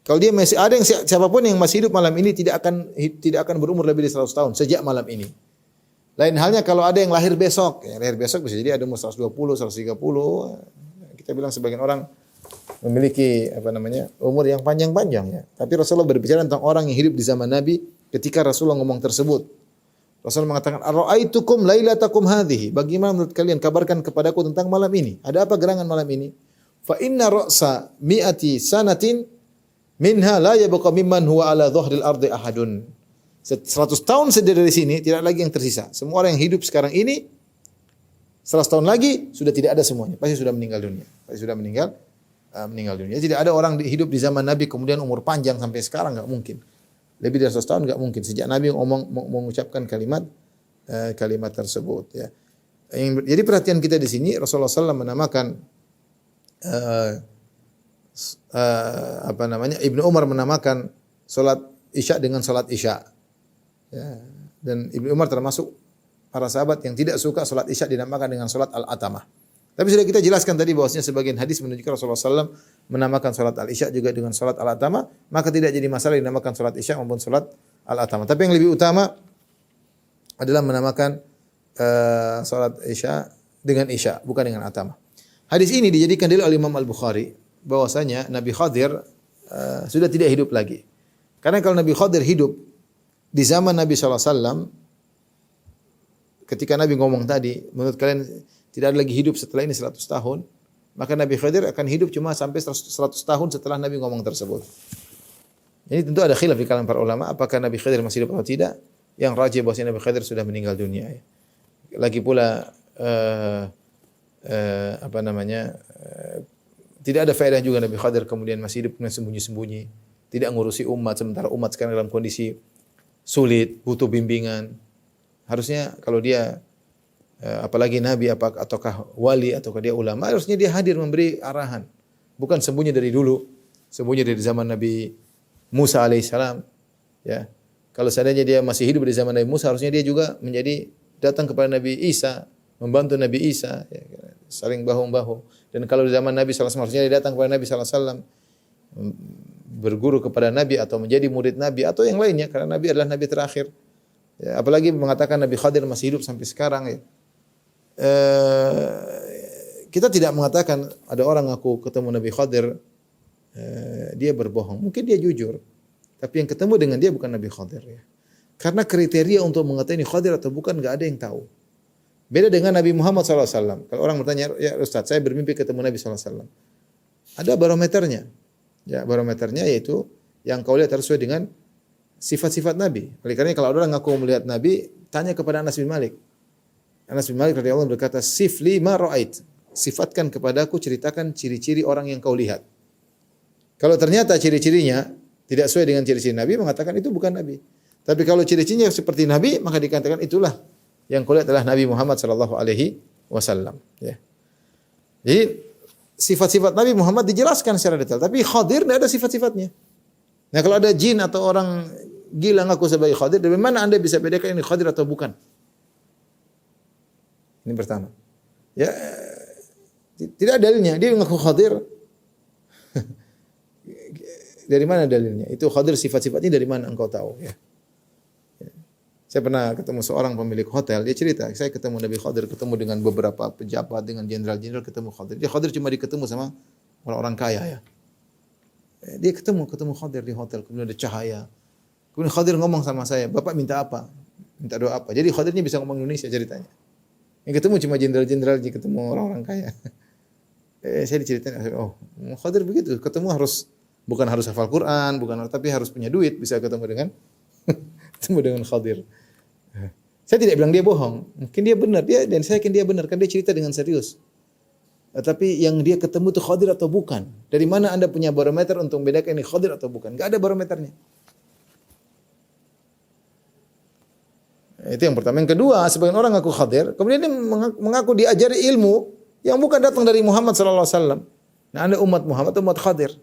Kalau dia masih ada yang siapapun yang masih hidup malam ini tidak akan berumur lebih dari 100 tahun sejak malam ini. Lain halnya kalau ada yang lahir besok, ya, lahir besok bisa jadi ada umur 120, 130. Kita bilang sebagian orang memiliki umur yang panjang-panjang ya. Tapi Rasulullah berbicara tentang orang yang hidup di zaman Nabi ketika Rasulullah ngomong tersebut. Rasulullah mengatakan, "Ara'aitukum lailatakum hadhihi?" Bagaimana menurut kalian, kabarkan kepadaku tentang malam ini. Ada apa gerangan malam ini? Fa inna ra'sa mi'ati sanatin minha la yabqa mimman huwa ala dhahril ardi ahadun. 100 tahun dari sini tidak lagi yang tersisa. Semua orang yang hidup sekarang ini 100 tahun lagi sudah tidak ada semuanya. Pasti sudah meninggal dunia. Pasti sudah meninggal dunia. Tidak ada orang hidup di zaman Nabi kemudian umur panjang sampai sekarang, enggak mungkin. Lebih dari 100 tahun enggak mungkin. Sejak Nabi mengucapkan kalimat tersebut ya. Jadi perhatian kita di sini Rasulullah SAW menamakan Ibnu Umar menamakan salat isya dengan salat isya. Ya. Dan Ibnu Umar termasuk para sahabat yang tidak suka salat isya dinamakan dengan salat al-atamah. Tapi sudah kita jelaskan tadi bahwasanya sebagian hadis menunjukkan Rasulullah SAW menamakan salat al-isya juga dengan salat al-atamah, maka tidak jadi masalah dinamakan salat isya maupun salat al-atamah. Tapi yang lebih utama adalah menamakan salat isya dengan isya, bukan dengan atamah. Hadis ini dijadikan dalil oleh Imam Al-Bukhari bahwasanya Nabi Khadir sudah tidak hidup lagi. Karena kalau Nabi Khadir hidup di zaman Nabi SAW, ketika Nabi ngomong tadi, menurut kalian tidak ada lagi hidup setelah ini 100 tahun, maka Nabi Khadir akan hidup cuma sampai 100 tahun setelah Nabi ngomong tersebut. Ini tentu ada khilaf di kalangan para ulama, apakah Nabi Khadir masih hidup atau tidak. Yang rajih bahwasanya Nabi Khadir sudah meninggal dunia. Lagi pula tidak ada faedah juga Nabi Khadir kemudian masih hidup dengan sembunyi-sembunyi, tidak ngurusi umat, sementara umat sekarang dalam kondisi sulit, butuh bimbingan. Harusnya kalau dia apalagi nabi ataukah wali ataukah dia ulama, harusnya dia hadir memberi arahan. Bukan sembunyi dari dulu, sembunyi dari zaman Nabi Musa alaihissalam. Ya. Kalau seandainya dia masih hidup di zaman Nabi Musa, harusnya dia juga menjadi datang kepada Nabi Isa, membantu Nabi Isa, ya, saling bahu-membahu. Dan kalau di zaman Nabi SAW, harusnya dia datang kepada Nabi SAW, berguru kepada Nabi atau menjadi murid Nabi atau yang lainnya, karena Nabi adalah Nabi terakhir. Ya, apalagi mengatakan Nabi Khadir masih hidup sampai sekarang. Ya. Kita tidak mengatakan ada orang ngaku ketemu Nabi Khadir, dia berbohong. Mungkin dia jujur, tapi yang ketemu dengan dia bukan Nabi Khadir. Ya. Karena kriteria untuk mengetahui ini Khadir atau bukan nggak ada yang tahu. Beda dengan Nabi Muhammad SAW. Kalau orang bertanya, ya Ustaz, saya bermimpi ketemu Nabi SAW. Ada barometernya. Ya, barometernya yaitu yang kau lihat harus sesuai dengan sifat-sifat Nabi. Oleh karena kalau orang ngaku melihat Nabi, tanya kepada Anas bin Malik. Anas bin Malik radhiyallahu anhu berkata, "Sifli ma ra'ait." Sifatkan kepadaku, ceritakan ciri-ciri orang yang kau lihat. Kalau ternyata ciri-cirinya tidak sesuai dengan ciri-ciri Nabi, mengatakan itu bukan Nabi. Tapi kalau ciri-cirinya seperti Nabi, maka dikatakan itulah yang kau lihat adalah Nabi Muhammad sallallahu alaihi wasallam. Ya. Jadi sifat-sifat Nabi Muhammad dijelaskan secara detail, tapi Khadir tidak ada sifat-sifatnya. Nah, kalau ada jin atau orang gila ngaku sebagai Khadir, dari mana Anda bisa bedakan ini Khadir atau bukan? Ini pertama. Ya, tidak ada dalilnya. Dia mengaku Khadir. Dari mana dalilnya? Itu Khadir sifat-sifatnya dari mana engkau tahu? Ya. Saya pernah ketemu seorang pemilik hotel, dia cerita, saya ketemu Nabi Khadir, ketemu dengan beberapa pejabat, dengan jenderal-jenderal, ketemu Khadir. Dia Khadir cuma diketemu sama orang-orang kaya ya. Dia ketemu Khadir di hotel, kemudian ada cahaya. Kemudian Khadir ngomong sama saya, "Bapak minta apa? Minta doa apa?" Jadi Khadir ini bisa ngomong Indonesia ceritanya. Yang ketemu cuma jenderal-jenderal, ketemu orang-orang kaya. Saya diceritain, oh Khadir begitu, ketemu bukan harus hafal Quran, tapi harus punya duit, bisa ketemu dengan Khadir. Saya tidak bilang dia bohong, mungkin dia benar, dan saya yakin dia benar, kan dia cerita dengan serius. Tapi yang dia ketemu itu Khadir atau bukan? Dari mana Anda punya barometer untuk membedakan ini Khadir atau bukan? Enggak ada barometernya. Itu yang pertama. Yang kedua, sebagian orang ngaku Khadir, kemudian dia mengaku diajari ilmu yang bukan datang dari Muhammad sallallahu alaihi wasallam. Nah, Anda umat Muhammad atau umat Khadir?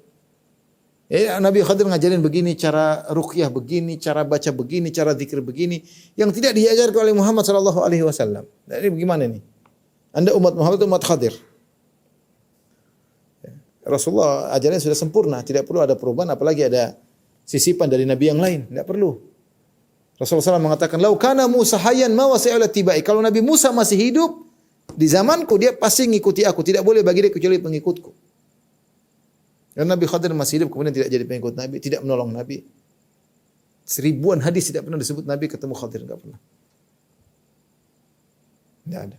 Ya, Nabi Khadir ngajarin begini, cara ruqyah begini, cara baca begini, cara zikir begini, yang tidak diajarkan oleh Muhammad sallallahu alaihi wasallam. Nah, ini bagaimana nih? Anda umat Muhammad atau umat Khadir? Rasulullah ajarannya sudah sempurna, tidak perlu ada perubahan, apalagi ada sisipan dari nabi yang lain, tidak perlu. Rasulullah SAW mengatakan, "Lau kana Musa hayyan ma wasi'a tibai." Kalau Nabi Musa masih hidup di zamanku, dia pasti ngikuti aku, tidak boleh bagi dia kecuali pengikutku. Dan Nabi Khadir masih hidup, kemudian tidak jadi pengikut Nabi, tidak menolong Nabi. Seribuan hadis tidak pernah disebut Nabi ketemu Khadir, enggak pernah. Tidak ada.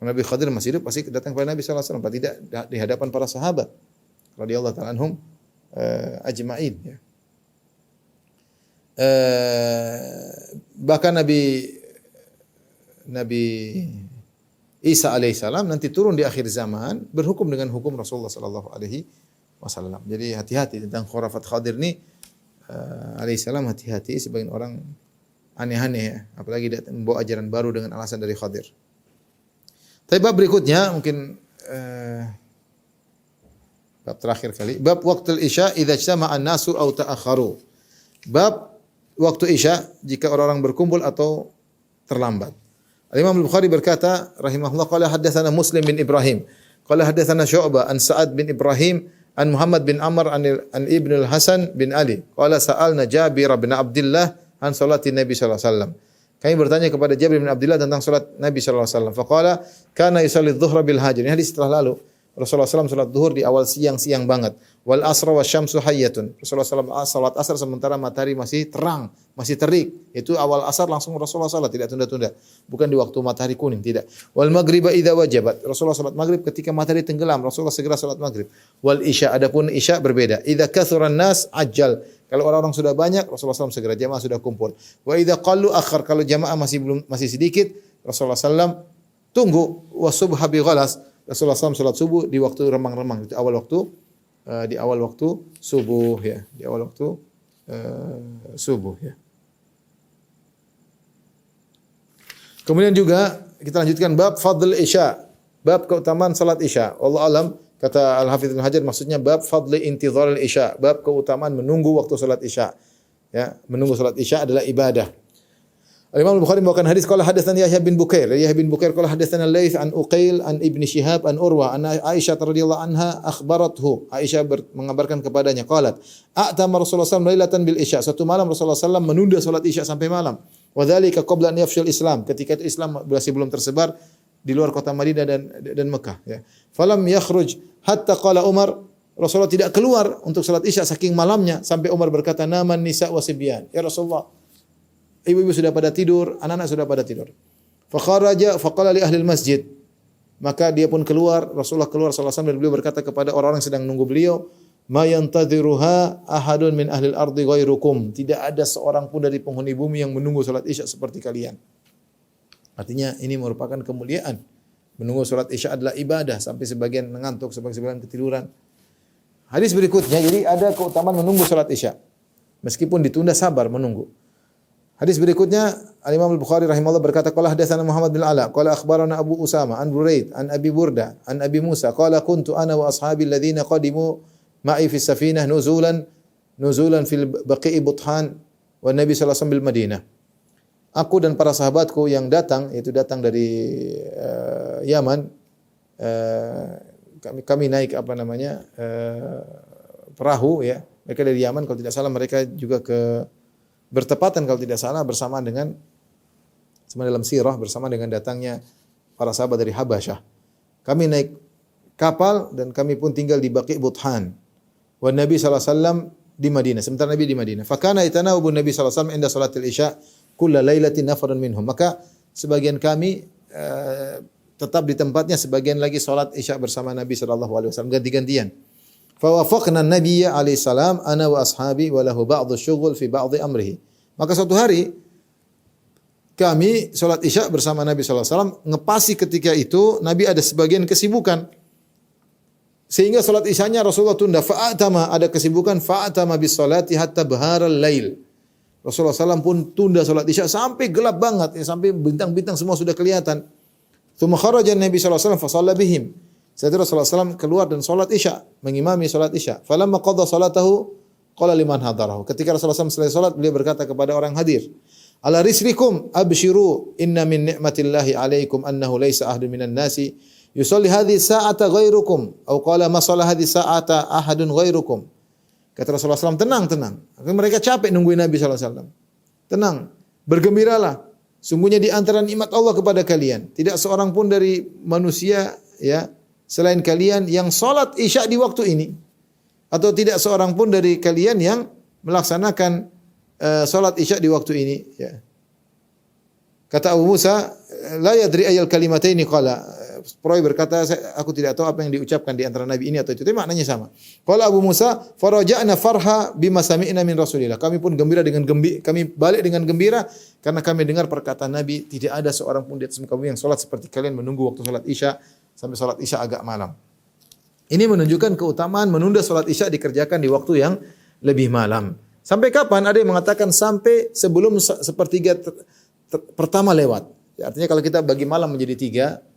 Nabi Khadir masih hidup pasti datang kepada Nabi sallallahu alaihi wasallam, tidak di hadapan para sahabat radhiyallahu ta'ala anhum ajma'in ya. Bahkan Nabi Isa alaihissalam nanti turun di akhir zaman berhukum dengan hukum Rasulullah sallallahu alaihi wasallam. Jadi hati-hati tentang khurafat Khadir ni alaihissalam, hati-hati, sebagian orang aneh-aneh ya, apalagi dia membawa ajaran baru dengan alasan dari Khadir. Tapi bab berikutnya mungkin bab terakhir kali, bab waktu isya idza ijtama'a an-nasu aw ta'akharu. Bab waktu isya jika orang-orang berkumpul atau terlambat. Al-Imam Al-Bukhari berkata rahimahullah, qala haddatsana Muslim bin Ibrahim, qala haddatsana Syu'bah an Sa'ad bin Ibrahim an Muhammad bin Amr an Ibn al-Hasan bin Ali, qala sa'alna Jabir bin Abdullah an salati Nabi sallallahu alaihi wasallam. Kami bertanya kepada Jabir bin Abdullah tentang salat Nabi sallallahu alaihi wasallam. Faqala kana yusalli adh-dhuhra bil hajr. Ini hadis setelah lalu. Rasulullah SAW salat zuhur di awal siang banget. Wal asra wasyamsu hayyatun. Rasulullah SAW salat asar sementara matahari masih terang, masih terik. Itu awal asar langsung Rasulullah SAW, tidak tunda-tunda. Bukan di waktu matahari kuning, tidak. Wal maghriba idza wajabat. Rasulullah salat maghrib ketika matahari tenggelam. Rasulullah segera salat maghrib. Wal isya, adapun isya berbeda. Idza kathuran nas ajjal. Kalau orang-orang sudah banyak, Rasulullah SAW segera, jamaah sudah kumpul. Wa idza qallu akhar. Kalau jamaah masih sedikit, Rasulullah SAW tunggu. Wa subha bi ghalas. Rasulullah SAW salat subuh di waktu remang-remang, di awal waktu subuh ya, di awal waktu subuh ya. Kemudian juga kita lanjutkan bab fadl isya, bab keutamaan salat isya. Allah alam, kata Al-Hafidz Ibnu Hajar maksudnya bab fadli intidharil isya, bab keutamaan menunggu waktu salat isya. Ya, menunggu salat isya adalah ibadah. Al-Imam Al-Bukhari membawakan hadis qala hadatsana Yahya bin Bukair. Yahya bin Bukair qala hadatsana Laits an Uqail an Ibnu Syihab an Urwah an Aisyah radhiyallahu anha akhbarathu. Aisyah mengabarkan kepadanya qalat a'tama Rasulullah sallallahu alaihi wasallam lailatan bil isya. Satu malam Rasulullah sallallahu menunda salat isya sampai malam. Wa dzalika qabla an yafshul Islam. Ketika itu Islam masih belum tersebar di luar kota Madinah dan Mekah ya. Falam yakhruj hatta qala Umar, Rasulullah tidak keluar untuk salat isya saking malamnya sampai Umar berkata naman nisa wasibyan. Ya Rasulullah, ibu-ibu sudah pada tidur, anak-anak sudah pada tidur. Fa kharaja fa qala li ahli masjid. Maka dia pun keluar, Rasulullah keluar sallallahu alaihi wasallam dan beliau berkata kepada orang-orang yang sedang menunggu beliau, "Ma yantadhiruha ahadun min ahli al-ardi ghairukum." Tidak ada seorang pun dari penghuni bumi yang menunggu salat isya seperti kalian. Artinya ini merupakan kemuliaan. Menunggu salat isya adalah ibadah sampai sebagian mengantuk, sebagian ketiduran. Hadis berikutnya, jadi ada keutamaan menunggu salat isya. Meskipun ditunda sabar menunggu. Hadis berikutnya Al-Imam Al-Bukhari rahimahullah berkata qala hadatsana Muhammad bin Ala qala akhbarana Abu Usama an Buraid an Abi Burda an Abi Musa qala kuntu ana wa ashabi alladhina qadimu ma'i fi safinah nuzulan fil Baqi' Buthan wa Nabi sallallahu alaihi wasallam bil Madinah. Aku dan para sahabatku yang datang, yaitu datang dari Yaman, kami naik perahu ya. Mereka dari Yaman kalau tidak salah, mereka juga bertepatan kalau tidak salah bersama dengan dalam sirah bersama dengan datangnya para sahabat dari Habasyah. Kami naik kapal dan kami pun tinggal di Baqi' Buthan. Wa Nabi sallallahu alaihi wasallam di Madinah. Sementara Nabi di Madinah. Fa kana yatanawwabu Nabi sallallahu alaihi wasallam inda salatil isya kulla lailatin nafarun minhum. Maka sebagian kami tetap di tempatnya, sebagian lagi salat isya bersama Nabi sallallahu alaihi wasallam ganti-gantian. Fawafaqna an-nabiyya alaihi salam ana wa ashabi wa lahu ba'dhu syughul fi ba'dhi amrihi. Maka suatu hari kami salat isya bersama Nabi sallallahu alaihi wasallam, ngepasi ketika itu Nabi ada sebagian kesibukan. Sehingga salat isyanya Rasulullah tunda, fa'atama ada kesibukan, fa'atama bis salati hatta baharal lail. Rasulullah SAW pun tunda salat isya sampai gelap banget, ya, sampai bintang-bintang semua sudah kelihatan. Tsumma kharaja Nabi sallallahu alaihi wasallam fa shalla bihim. Setelah Rasulullah SAW keluar dan salat isya, mengimami salat isya. Falamma qadha salatahu qala liman hadarahu. Ketika Rasulullah SAW selesai salat, beliau berkata kepada orang hadir, "Ala risrikum abshiru inna min ni'matillahi 'alaikum annahu laisa ahadun minan nasi yusalli hadhihi sa'ata ghairukum aw qala ma shalla hadhihi sa'ata ahadun ghairukum." Kata Rasulullah SAW, tenang. Mereka capek nungguin Nabi SAW. Tenang, bergembiralah. Sungguhnya di antara nikmat Allah kepada kalian, tidak seorang pun dari manusia ya selain kalian yang salat isya di waktu ini, atau tidak seorang pun dari kalian yang melaksanakan salat isya di waktu ini ya. Kata Abu Musa, la yadri ayal kalimataini qala. Perawi berkata, aku tidak tahu apa yang diucapkan di antara Nabi ini atau itu. Tapi maknanya sama. Qala Abu Musa, faraja'na farha bima sami'na min Rasulillah. Kami pun kami balik dengan gembira karena kami dengar perkataan Nabi, tidak ada seorang pun di atas muka bumi yang salat seperti kalian menunggu waktu salat isya sampai salat isya agak malam. Ini menunjukkan keutamaan menunda salat isya dikerjakan di waktu yang lebih malam. Sampai kapan? Ada yang mengatakan sampai sebelum sepertiga pertama lewat. Ya, artinya kalau kita bagi malam menjadi 3,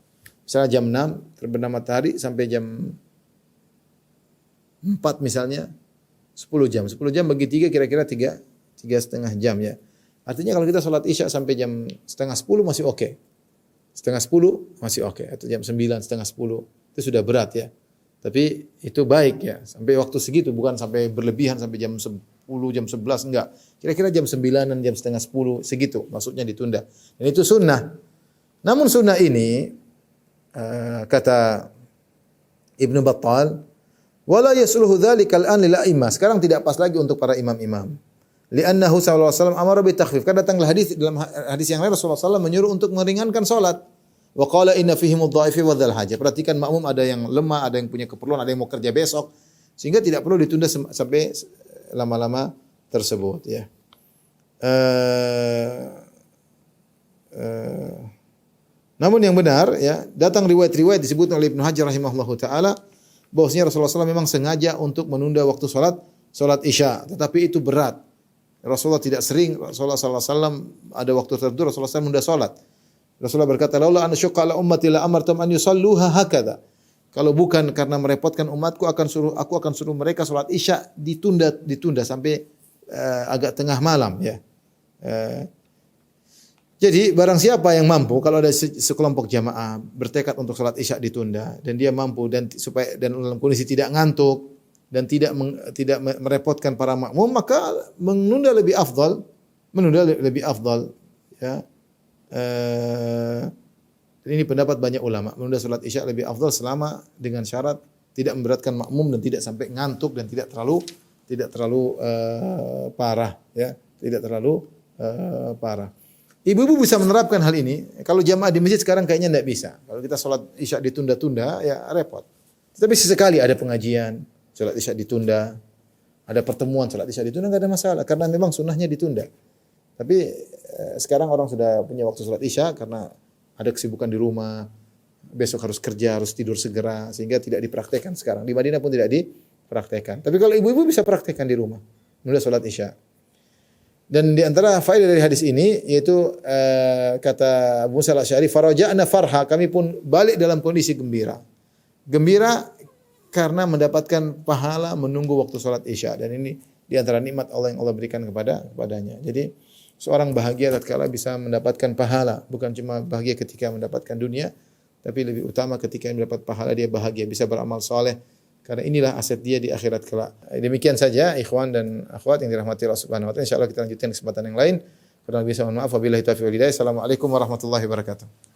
misalnya jam 6 terbenam matahari sampai jam 4 misalnya 10 jam. 10 jam bagi 3 kira-kira 3,5 jam ya. Artinya kalau kita salat isya sampai jam setengah 10 masih oke. Setengah 10 masih oke. Atau jam 9, setengah 10. Itu sudah berat ya. Tapi itu baik ya. Sampai waktu segitu, bukan sampai berlebihan sampai jam 10, jam 11, enggak. Kira-kira jam 9, jam setengah 10, segitu. Maksudnya ditunda. Dan itu sunnah. Namun sunnah ini, kata Ibnu Battal, wala yasluhu dzalika al-an lil a'immah. Sekarang tidak pas lagi untuk para imam-imam. Li'annahu sallallahu alaihi wasallam amara bi takhfif. Kan datanglah hadis dalam hadis yang lain Rasulullah SAW menyuruh untuk meringankan salat. Wa qala inna fihim adh-dha'ifi wa dzal hajah. Perhatikan makmum ada yang lemah, ada yang punya keperluan, ada yang mau kerja besok, sehingga tidak perlu ditunda sampai lama-lama tersebut ya. Namun yang benar ya, datang riwayat-riwayat disebut oleh Ibnu Hajar rahimahullahu taala bahwasanya Rasulullah SAW memang sengaja untuk menunda waktu salat isya, tetapi itu berat. Rasulullah tidak sering, Rasulullah SAW ada waktu tertentu Rasulullah SAW menunda salat. Rasulullah berkata, "Laula an asyqa ala ummati la amartum an yusalluha hakadha." Kalau bukan karena merepotkan umatku, aku akan suruh mereka salat Isya ditunda sampai agak tengah malam ya. Jadi barang siapa yang mampu, kalau ada sekelompok jamaah bertekad untuk salat Isya ditunda dan dia mampu dan dalam kondisi tidak ngantuk dan tidak merepotkan para makmum, maka menunda lebih afdal ya. Dan ini pendapat banyak ulama, menunda salat Isya lebih afdal selama dengan syarat tidak memberatkan makmum dan tidak sampai ngantuk dan tidak terlalu parah ya, tidak terlalu parah. Ibu-ibu bisa menerapkan hal ini. Kalau jamaah di masjid sekarang kayaknya tidak bisa. Kalau kita salat Isya ditunda-tunda ya repot. Tapi sesekali ada pengajian, salat Isya ditunda, ada pertemuan salat Isya ditunda enggak ada masalah karena memang sunnahnya ditunda. Tapi sekarang orang sudah punya waktu salat Isya karena ada kesibukan di rumah, besok harus kerja, harus tidur segera, sehingga tidak dipraktekkan sekarang. Di Madinah pun tidak dipraktekkan. Tapi kalau ibu-ibu bisa praktekkan di rumah, menunda salat Isya. Dan di antara faedah dari hadis ini yaitu kata Abu Musa al-Asy'ari, "Faraja'na farha," kami pun balik dalam kondisi gembira. Gembira karena mendapatkan pahala menunggu waktu salat Isya, dan ini di antara nikmat Allah yang Allah berikan kepadanya. Jadi seorang bahagia tatkala bisa mendapatkan pahala, bukan cuma bahagia ketika mendapatkan dunia, tapi lebih utama ketika mendapat pahala dia bahagia, bisa beramal soleh, karena inilah aset dia di akhirat kelak. Demikian saja ikhwan dan akhwat yang dirahmati Allah Subhanahu wa taala. Insyaallah kita lanjutkan kesempatan yang lain. Kurang lebih mohon maaf. Wabillahi taufiq wal hidayah. Assalamualaikum warahmatullahi wabarakatuh.